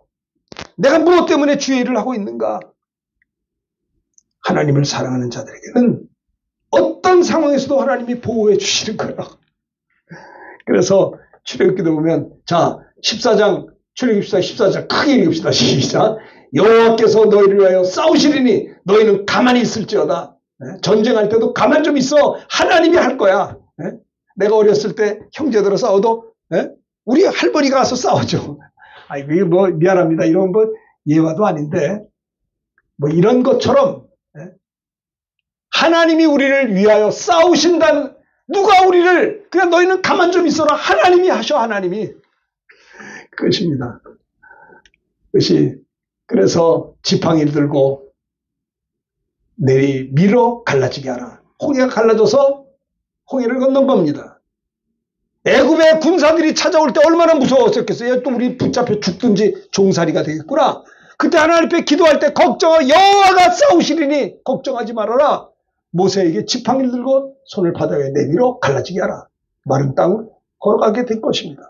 내가 무엇 때문에 주의 일을 하고 있는가? 하나님을 사랑하는 자들에게는 어떤 상황에서도 하나님이 보호해 주시는 거예요. 그래서 출애굽기도 보면 자 14장 출애굽기 14장 크게 읽읍시다. 시작. 여호와께서 너희를 위하여 싸우시리니 너희는 가만히 있을지어다. 전쟁할 때도 가만 좀 있어. 하나님이 할 거야. 내가 어렸을 때 형제들하고 싸워도 우리 할머니가 가서 싸우죠. 아이고 이거 뭐 미안합니다. 이런 뭐 예화도 아닌데 뭐 이런 것처럼 하나님이 우리를 위하여 싸우신다는 누가 우리를 그냥 너희는 가만 좀 있어라. 하나님이 하셔. 하나님이 그것입니다. 그것이 그래서 지팡이를 들고 내리 밀어 갈라지게 하라. 홍해가 갈라져서 홍해를 건너봅니다. 애굽의 군사들이 찾아올 때 얼마나 무서웠었겠어요. 또 우리 붙잡혀 죽든지 종살이가 되겠구나. 그때 하나님 앞에 기도할 때 여호와가 싸우시리니 걱정하지 말아라. 모세에게 지팡이를 들고 손을 바닥에 내밀어 갈라지게 하라. 마른 땅을 걸어가게 될 것입니다.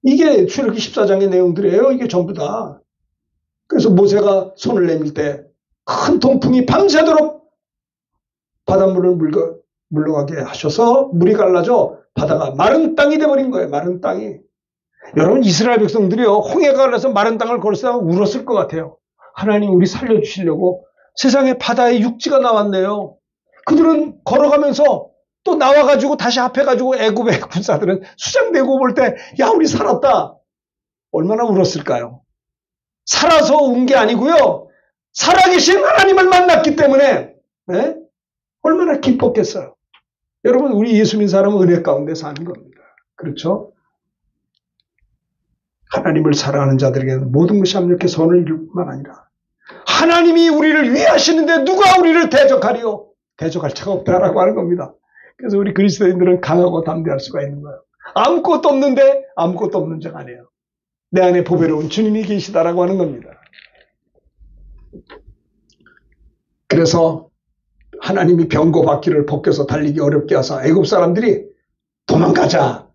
이게 출애굽기 14장의 내용들이에요. 이게 전부 다. 그래서 모세가 손을 내밀 때 큰 동풍이 밤새도록 바닷물을 물러가게 하셔서 물이 갈라져 바다가 마른 땅이 돼버린 거예요. 마른 땅이. 여러분 이스라엘 백성들이요. 홍해가 갈라서 마른 땅을 걸었다가 울었을 것 같아요. 하나님 우리 살려주시려고 세상에 바다에 육지가 나왔네요. 그들은 걸어가면서 또 나와가지고 다시 합해가지고 애굽의 군사들은 수장되고 볼 때 야 우리 살았다. 얼마나 울었을까요? 살아서 운 게 아니고요. 살아계신 하나님을 만났기 때문에 얼마나 기뻤겠어요. 여러분 우리 예수 믿는 사람은 은혜 가운데 사는 겁니다. 그렇죠? 하나님을 사랑하는 자들에게는 모든 것이 합력해 선을 이룰 뿐만 아니라 하나님이 우리를 위하시는데 누가 우리를 대적하리요? 대적할 자가 없다라고 하는 겁니다. 그래서 우리 그리스도인들은 강하고 담대할 수가 있는 거예요. 아무것도 없는데 아무것도 없는 자가 아니에요. 내 안에 보배로운 주님이 계시다라고 하는 겁니다. 그래서 하나님이 병거바퀴를 벗겨서 달리기 어렵게 하사 애굽 사람들이 도망가자.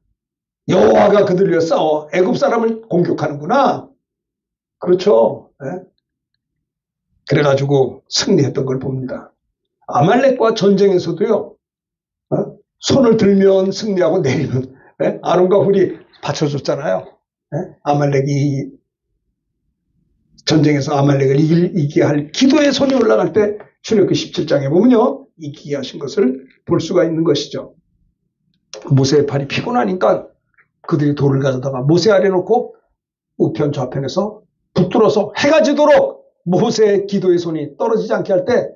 여호와가 그들을 위해 싸워 애굽 사람을 공격하는구나. 그렇죠. 그래가지고 승리했던 걸 봅니다. 아말렉과 전쟁에서도요. 손을 들면 승리하고 내리면 아론과 훌이 받쳐줬잖아요. 아말렉이 전쟁에서 아말렉을 이기게 할 기도의 손이 올라갈 때 출애굽기 17장에 보면요. 이기게 하신 것을 볼 수가 있는 것이죠. 모세의 팔이 피곤하니까 그들이 돌을 가져다가 모세 아래 놓고 우편 좌편에서 붙들어서 해가 지도록 모세의 기도의 손이 떨어지지 않게 할 때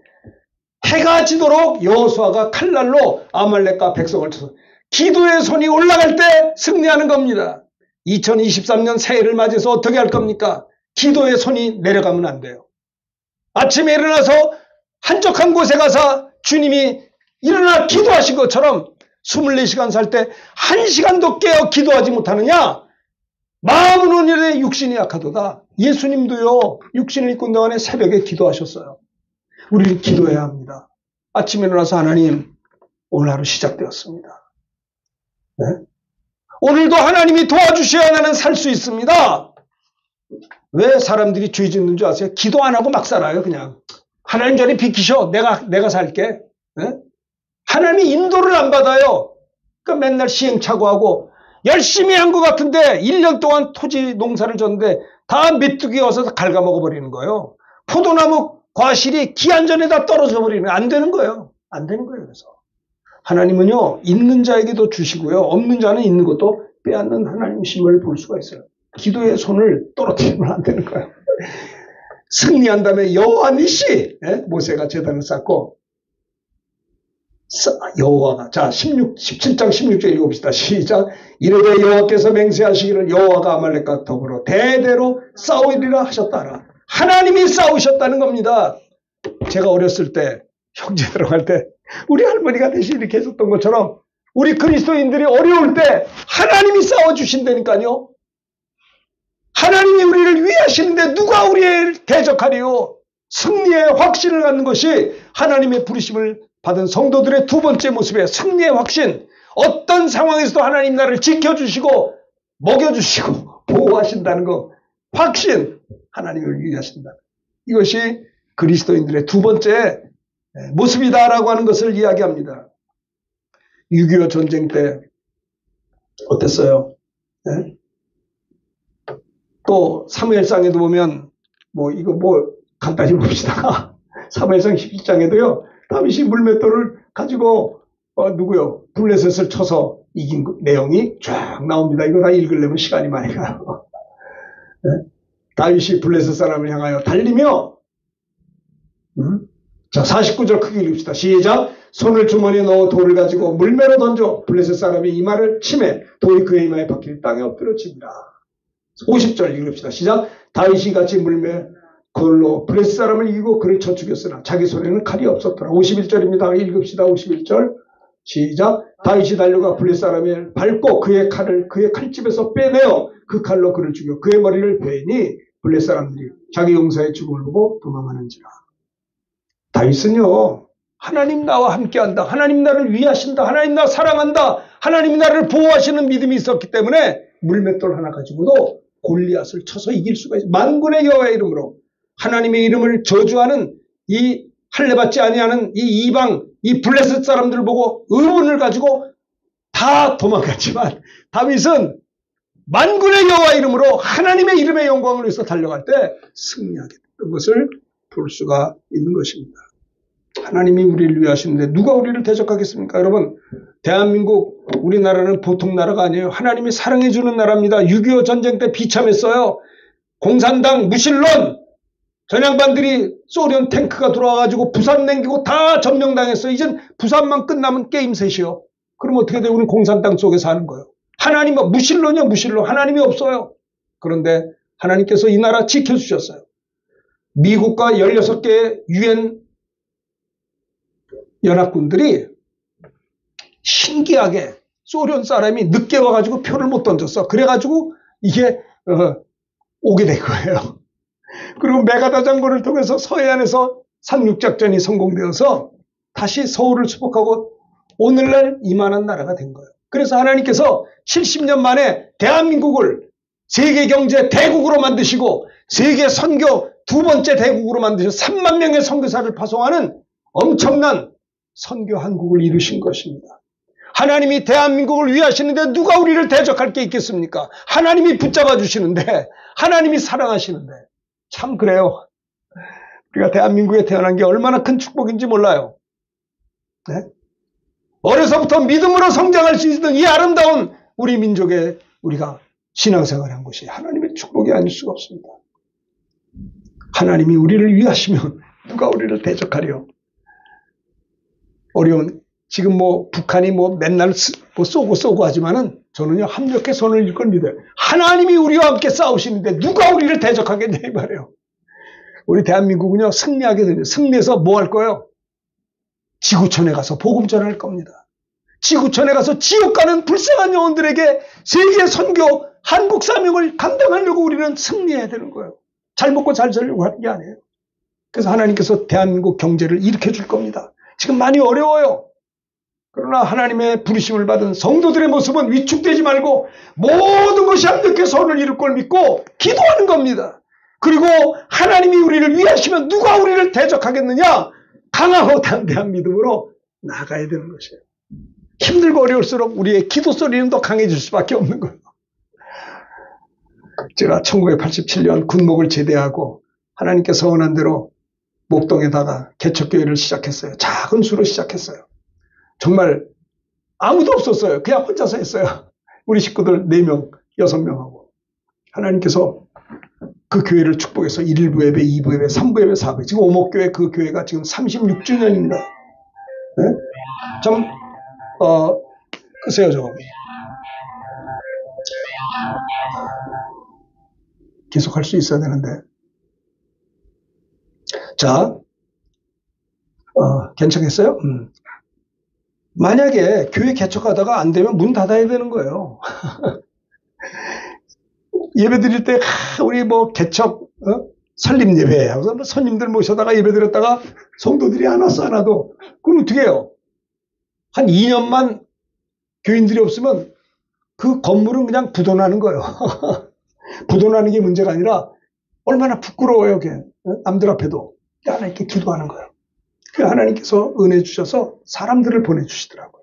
해가 지도록 여호수아가 칼날로 아말렉과 백성을 쳐서 기도의 손이 올라갈 때 승리하는 겁니다. 2023년 새해를 맞이해서 어떻게 할 겁니까? 기도의 손이 내려가면 안 돼요. 아침에 일어나서 한적한 곳에 가서 주님이 일어나 기도하신 것처럼 24시간 살 때 1시간도 깨어 기도하지 못하느냐? 마음은 온유해 육신이 약하도다. 예수님도요, 육신을 입고 있는 동안에 새벽에 기도하셨어요. 우리는 기도해야 합니다. 아침에 일어나서 하나님, 오늘 하루 시작되었습니다. 네? 오늘도 하나님이 도와주셔야 나는 살 수 있습니다. 왜 사람들이 죄 짓는 줄 아세요? 기도 안 하고 막 살아요, 그냥. 하나님 저리 비키셔. 내가 살게. 네? 하나님이 인도를 안 받아요. 그러니까 맨날 시행착오하고 열심히 한 것 같은데 1년 동안 토지 농사를 졌는데 다 메뚜기 와서 갉아먹어버리는 거예요. 포도나무 과실이 기한 전에 다 떨어져 버리는 안 되는 거예요. 안 되는 거예요. 그래서 하나님은요, 있는 자에게도 주시고요, 없는 자는 있는 것도 빼앗는 하나님이심을 볼 수가 있어요. 기도의 손을 떨어뜨리면 안 되는 거예요. 승리한 다음에 여호와 니시, 모세가 제단을 쌓고 여호와가, 자 17장 16절 읽어봅시다. 시작. 이르되 여호와께서 맹세하시기를 여호와가 아말렉과 더불어 대대로 싸우리라 하셨다라. 하나님이 싸우셨다는 겁니다. 제가 어렸을 때 형제 들어갈 때 우리 할머니가 대신 이렇게 해줬던 것처럼 우리 그리스도인들이 어려울 때 하나님이 싸워주신다니까요. 하나님이 우리를 위하시는데 누가 우리를 대적하리요? 승리의 확신을 갖는 것이 하나님의 부르심을 받은 성도들의 두 번째 모습의 승리의 확신. 어떤 상황에서도 하나님 나를 지켜주시고 먹여주시고 보호하신다는 거. 확신. 하나님을 위하신다. 이것이 그리스도인들의 두 번째 모습이다라고 하는 것을 이야기합니다. 6.25 전쟁 때 어땠어요? 네? 또 사무엘상에도 보면 이거 간단히 봅시다. 사무엘상 17장에도요. 다윗이 물맷돌을 가지고 누구요? 블레셋을 쳐서 이긴 내용이 쫙 나옵니다. 이거 다 읽으려면 시간이 많이 가요. 네? 다윗이 블레셋 사람을 향하여 달리며 자 49절 크게 읽읍시다. 시작. 손을 주머니에 넣어 돌을 가지고 물매로 던져 블레셋 사람이 이마를 치매 돌이 그의 이마에 박힐 땅에 엎드려집니다. 50절 읽읍시다. 시작. 다윗이 같이 물매 그걸로 블레셋 사람을 이기고 그를 쳐 죽였으나 자기 손에는 칼이 없었더라. 51절입니다. 읽읍시다. 51절 시작. 다윗이 달려가 블레셋 사람을 밟고 그의 칼을 그의 칼집에서 빼내어 그 칼로 그를 죽여 그의 머리를 베니 블레셋 사람들이 자기 용사의 죽음을 보고 도망하는지라. 다윗은요, 하나님 나와 함께한다, 하나님 나를 위하신다, 하나님 나 사랑한다, 하나님 나를 보호하시는 믿음이 있었기 때문에 물맷돌 하나 가지고도 골리앗을 쳐서 이길 수가 있어요. 만군의 여호와의 이름으로 하나님의 이름을 저주하는 이 할례받지 아니하는 이 이방 이 블레셋 사람들을 보고 의문을 가지고 다 도망갔지만 다윗은 만군의 여호와 이름으로 하나님의 이름의 영광을 위해서 달려갈 때 승리하게 됐던 것을 볼 수가 있는 것입니다. 하나님이 우리를 위하시는데 누가 우리를 대적하겠습니까? 여러분, 대한민국 우리나라는 보통 나라가 아니에요. 하나님이 사랑해 주는 나라입니다. 6.25 전쟁 때 비참했어요. 공산당 무신론 전양반들이 소련 탱크가 들어와가지고 부산 냉기고 다 점령당했어요. 이젠 부산만 끝나면 게임 셋이요. 그럼 어떻게 돼요? 우리는 공산당 속에 사는 거예요. 하나님은 무신론이요, 무신론. 하나님이 없어요. 그런데 하나님께서 이 나라 지켜주셨어요. 미국과 16개의 유엔 연합군들이 신기하게 소련 사람이 늦게 와가지고 표를 못 던졌어. 그래가지고 이게 오게 된 거예요. 그리고 메가다 장군을 통해서 서해안에서 상륙작전이 성공되어서 다시 서울을 수복하고 오늘날 이만한 나라가 된 거예요. 그래서 하나님께서 70년 만에 대한민국을 세계 경제 대국으로 만드시고 세계 선교 두 번째 대국으로 만드셔서 3만 명의 선교사를 파송하는 엄청난 선교 한국을 이루신 것입니다. 하나님이 대한민국을 위하시는데 누가 우리를 대적할 게 있겠습니까? 하나님이 붙잡아 주시는데, 하나님이 사랑하시는데. 참 그래요. 우리가 대한민국에 태어난 게 얼마나 큰 축복인지 몰라요. 네? 어려서부터 믿음으로 성장할 수 있는 이 아름다운 우리 민족의 우리가 신앙생활을 한 것이 하나님의 축복이 아닐 수가 없습니다. 하나님이 우리를 위하시면 누가 우리를 대적하려. 어려운 지금 북한이 맨날 쏘고 하지만은 저는요 합력해 손을 일 걸 믿어요. 하나님이 우리와 함께 싸우시는데 누가 우리를 대적하겠냐 이 말이에요. 우리 대한민국은요 승리하게 되면 승리해서 뭐 할 거예요? 지구촌에 가서 복음 전할 겁니다. 지구촌에 가서 지옥 가는 불쌍한 영혼들에게 세계 선교 한국 사명을 감당하려고 우리는 승리해야 되는 거예요. 잘 먹고 잘 살려고 하는 게 아니에요. 그래서 하나님께서 대한민국 경제를 일으켜 줄 겁니다. 지금 많이 어려워요. 그러나 하나님의 부르심을 받은 성도들의 모습은 위축되지 말고 모든 것이 함께 손을 이룰 걸 믿고 기도하는 겁니다. 그리고 하나님이 우리를 위하시면 누가 우리를 대적하겠느냐? 강하고 담대한 믿음으로 나가야 되는 것이에요. 힘들고 어려울수록 우리의 기도 소리는 더 강해질 수밖에 없는 거예요. 제가 1987년 군목을 제대하고 하나님께서 원한 대로 목동에다가 개척교회를 시작했어요. 작은 수로 시작했어요. 정말 아무도 없었어요. 그냥 혼자서 했어요. 우리 식구들 4명, 6명하고. 하나님께서 그 교회를 축복해서 1부 예배, 2부 예배, 3부 예배, 4부. 지금 오목교회 그 교회가 지금 36주년입니다. 네? 좀 끄세요, 좀. 계속 할 수 있어야 되는데. 자, 괜찮겠어요? 만약에 교회 개척하다가 안 되면 문 닫아야 되는 거예요. 예배 드릴 때, 우리 개척, 설립 예배 하고서 손님들 모셔다가 예배 드렸다가 성도들이 안 왔어, 하나도. 그럼 어떻게 해요? 한 2년만 교인들이 없으면 그 건물은 그냥 부도나는 거예요. 부도나는 게 문제가 아니라 얼마나 부끄러워요, 그게. 남들 앞에도. 하나님께 기도하는 거예요. 그 하나님께서 은혜 주셔서 사람들을 보내주시더라고요.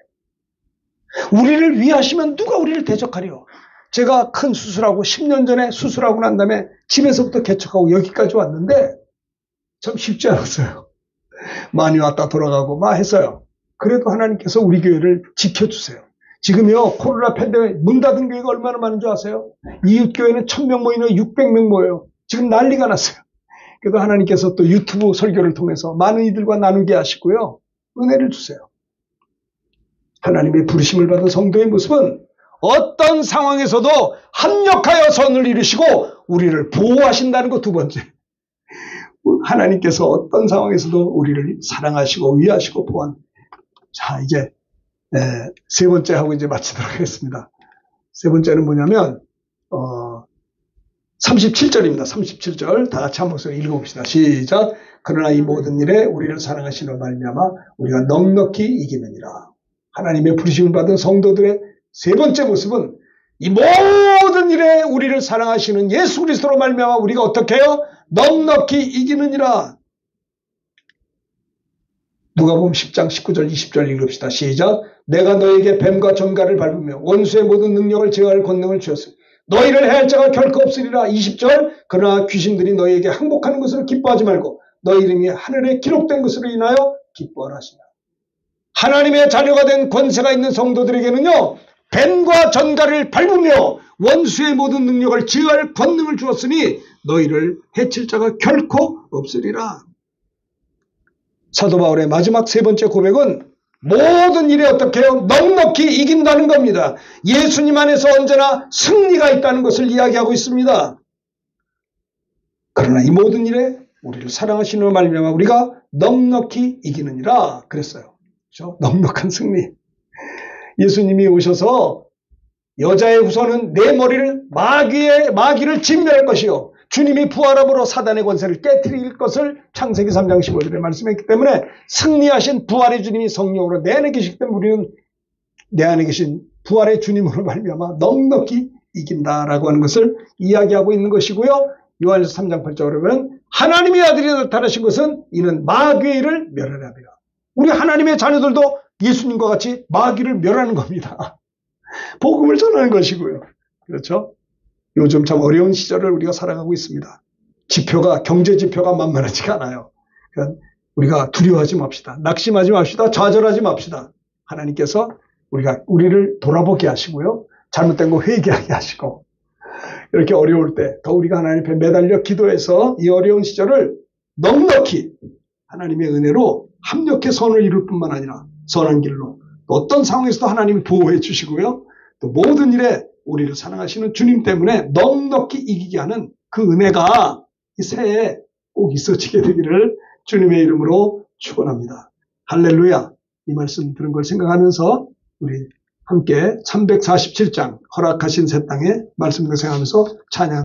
우리를 위하시면 누가 우리를 대적하려. 제가 큰 수술하고 10년 전에 수술하고 난 다음에 집에서부터 개척하고 여기까지 왔는데 참 쉽지 않았어요. 많이 왔다 돌아가고 막 했어요. 그래도 하나님께서 우리 교회를 지켜주세요. 지금요 코로나 팬데믹 문 닫은 교회가 얼마나 많은 줄 아세요? 이웃교회는 1000명 모이는 600명 모여요. 지금 난리가 났어요. 그래도 하나님께서 또 유튜브 설교를 통해서 많은 이들과 나누게 하시고요. 은혜를 주세요. 하나님의 부르심을 받은 성도의 모습은 어떤 상황에서도 합력하여 선을 이루시고 우리를 보호하신다는 것 두 번째. 하나님께서 어떤 상황에서도 우리를 사랑하시고 위하시고 보호한. 자, 이제 세 번째 하고 이제 마치도록 하겠습니다. 세 번째는 뭐냐면 37절입니다. 37절 다 같이 한 목소리 읽어봅시다. 시작. 그러나 이 모든 일에 우리를 사랑하시는 말미암아 우리가 넉넉히 이기느니라. 하나님의 부르심을 받은 성도들의 세 번째 모습은 이 모든 일에 우리를 사랑하시는 예수 그리스도로 말미암아 우리가 어떻게 해요? 넉넉히 이기느니라. 누가복음 10장 19절 20절 읽읍시다. 시작. 내가 너에게 뱀과 전갈을 밟으며 원수의 모든 능력을 제어할 권능을 주었으니 너희를 해할 자가 결코 없으리라. 20절. 그러나 귀신들이 너희에게 항복하는 것을 기뻐하지 말고 너희 이름이 하늘에 기록된 것으로 인하여 기뻐하라 하시라. 하나님의 자녀가 된 권세가 있는 성도들에게는요 뱀과 전갈을 밟으며 원수의 모든 능력을 제어할 권능을 주었으니 너희를 해칠 자가 결코 없으리라. 사도 바울의 마지막 세 번째 고백은 모든 일에 어떻게 해요? 넉넉히 이긴다는 겁니다. 예수님 안에서 언제나 승리가 있다는 것을 이야기하고 있습니다. 그러나 이 모든 일에 우리를 사랑하시는 말미암아 우리가 넉넉히 이기느니라 그랬어요. 그렇죠? 넉넉한 승리. 예수님이 오셔서 여자의 후손은 내 머리를 마귀를 진멸할 것이요 주님이 부활함으로 사단의 권세를 깨트릴 것을 창세기 3장 15절에 말씀했기 때문에 승리하신 부활의 주님이 성령으로 내 안에 계시기 때문에 우리는 내 안에 계신 부활의 주님으로 말미암아 넉넉히 이긴다라고 하는 것을 이야기하고 있는 것이고요. 요한일서 3장 8절에 보면 하나님의 아들이 나타나신 것은 이는 마귀의 일을 멸하려 합니다. 우리 하나님의 자녀들도 예수님과 같이 마귀를 멸하는 겁니다. 복음을 전하는 것이고요. 그렇죠? 요즘 참 어려운 시절을 우리가 살아가고 있습니다. 경제 지표가 만만하지가 않아요. 그러니까 우리가 두려워하지 맙시다. 낙심하지 맙시다. 좌절하지 맙시다. 하나님께서 우리를 돌아보게 하시고요. 잘못된 거 회개하게 하시고, 이렇게 어려울 때 더 우리가 하나님 앞에 매달려 기도해서 이 어려운 시절을 넉넉히 하나님의 은혜로 합력해 선을 이룰 뿐만 아니라 선한 길로 또 어떤 상황에서도 하나님이 보호해 주시고요. 또 모든 일에 우리를 사랑하시는 주님 때문에 넉넉히 이기게 하는 그 은혜가 이 새해에 꼭 있어지게 되기를 주님의 이름으로 축원합니다. 할렐루야. 이 말씀 들은 걸 생각하면서 우리 함께 347장 허락하신 새 땅에 말씀 묵상하면서 찬양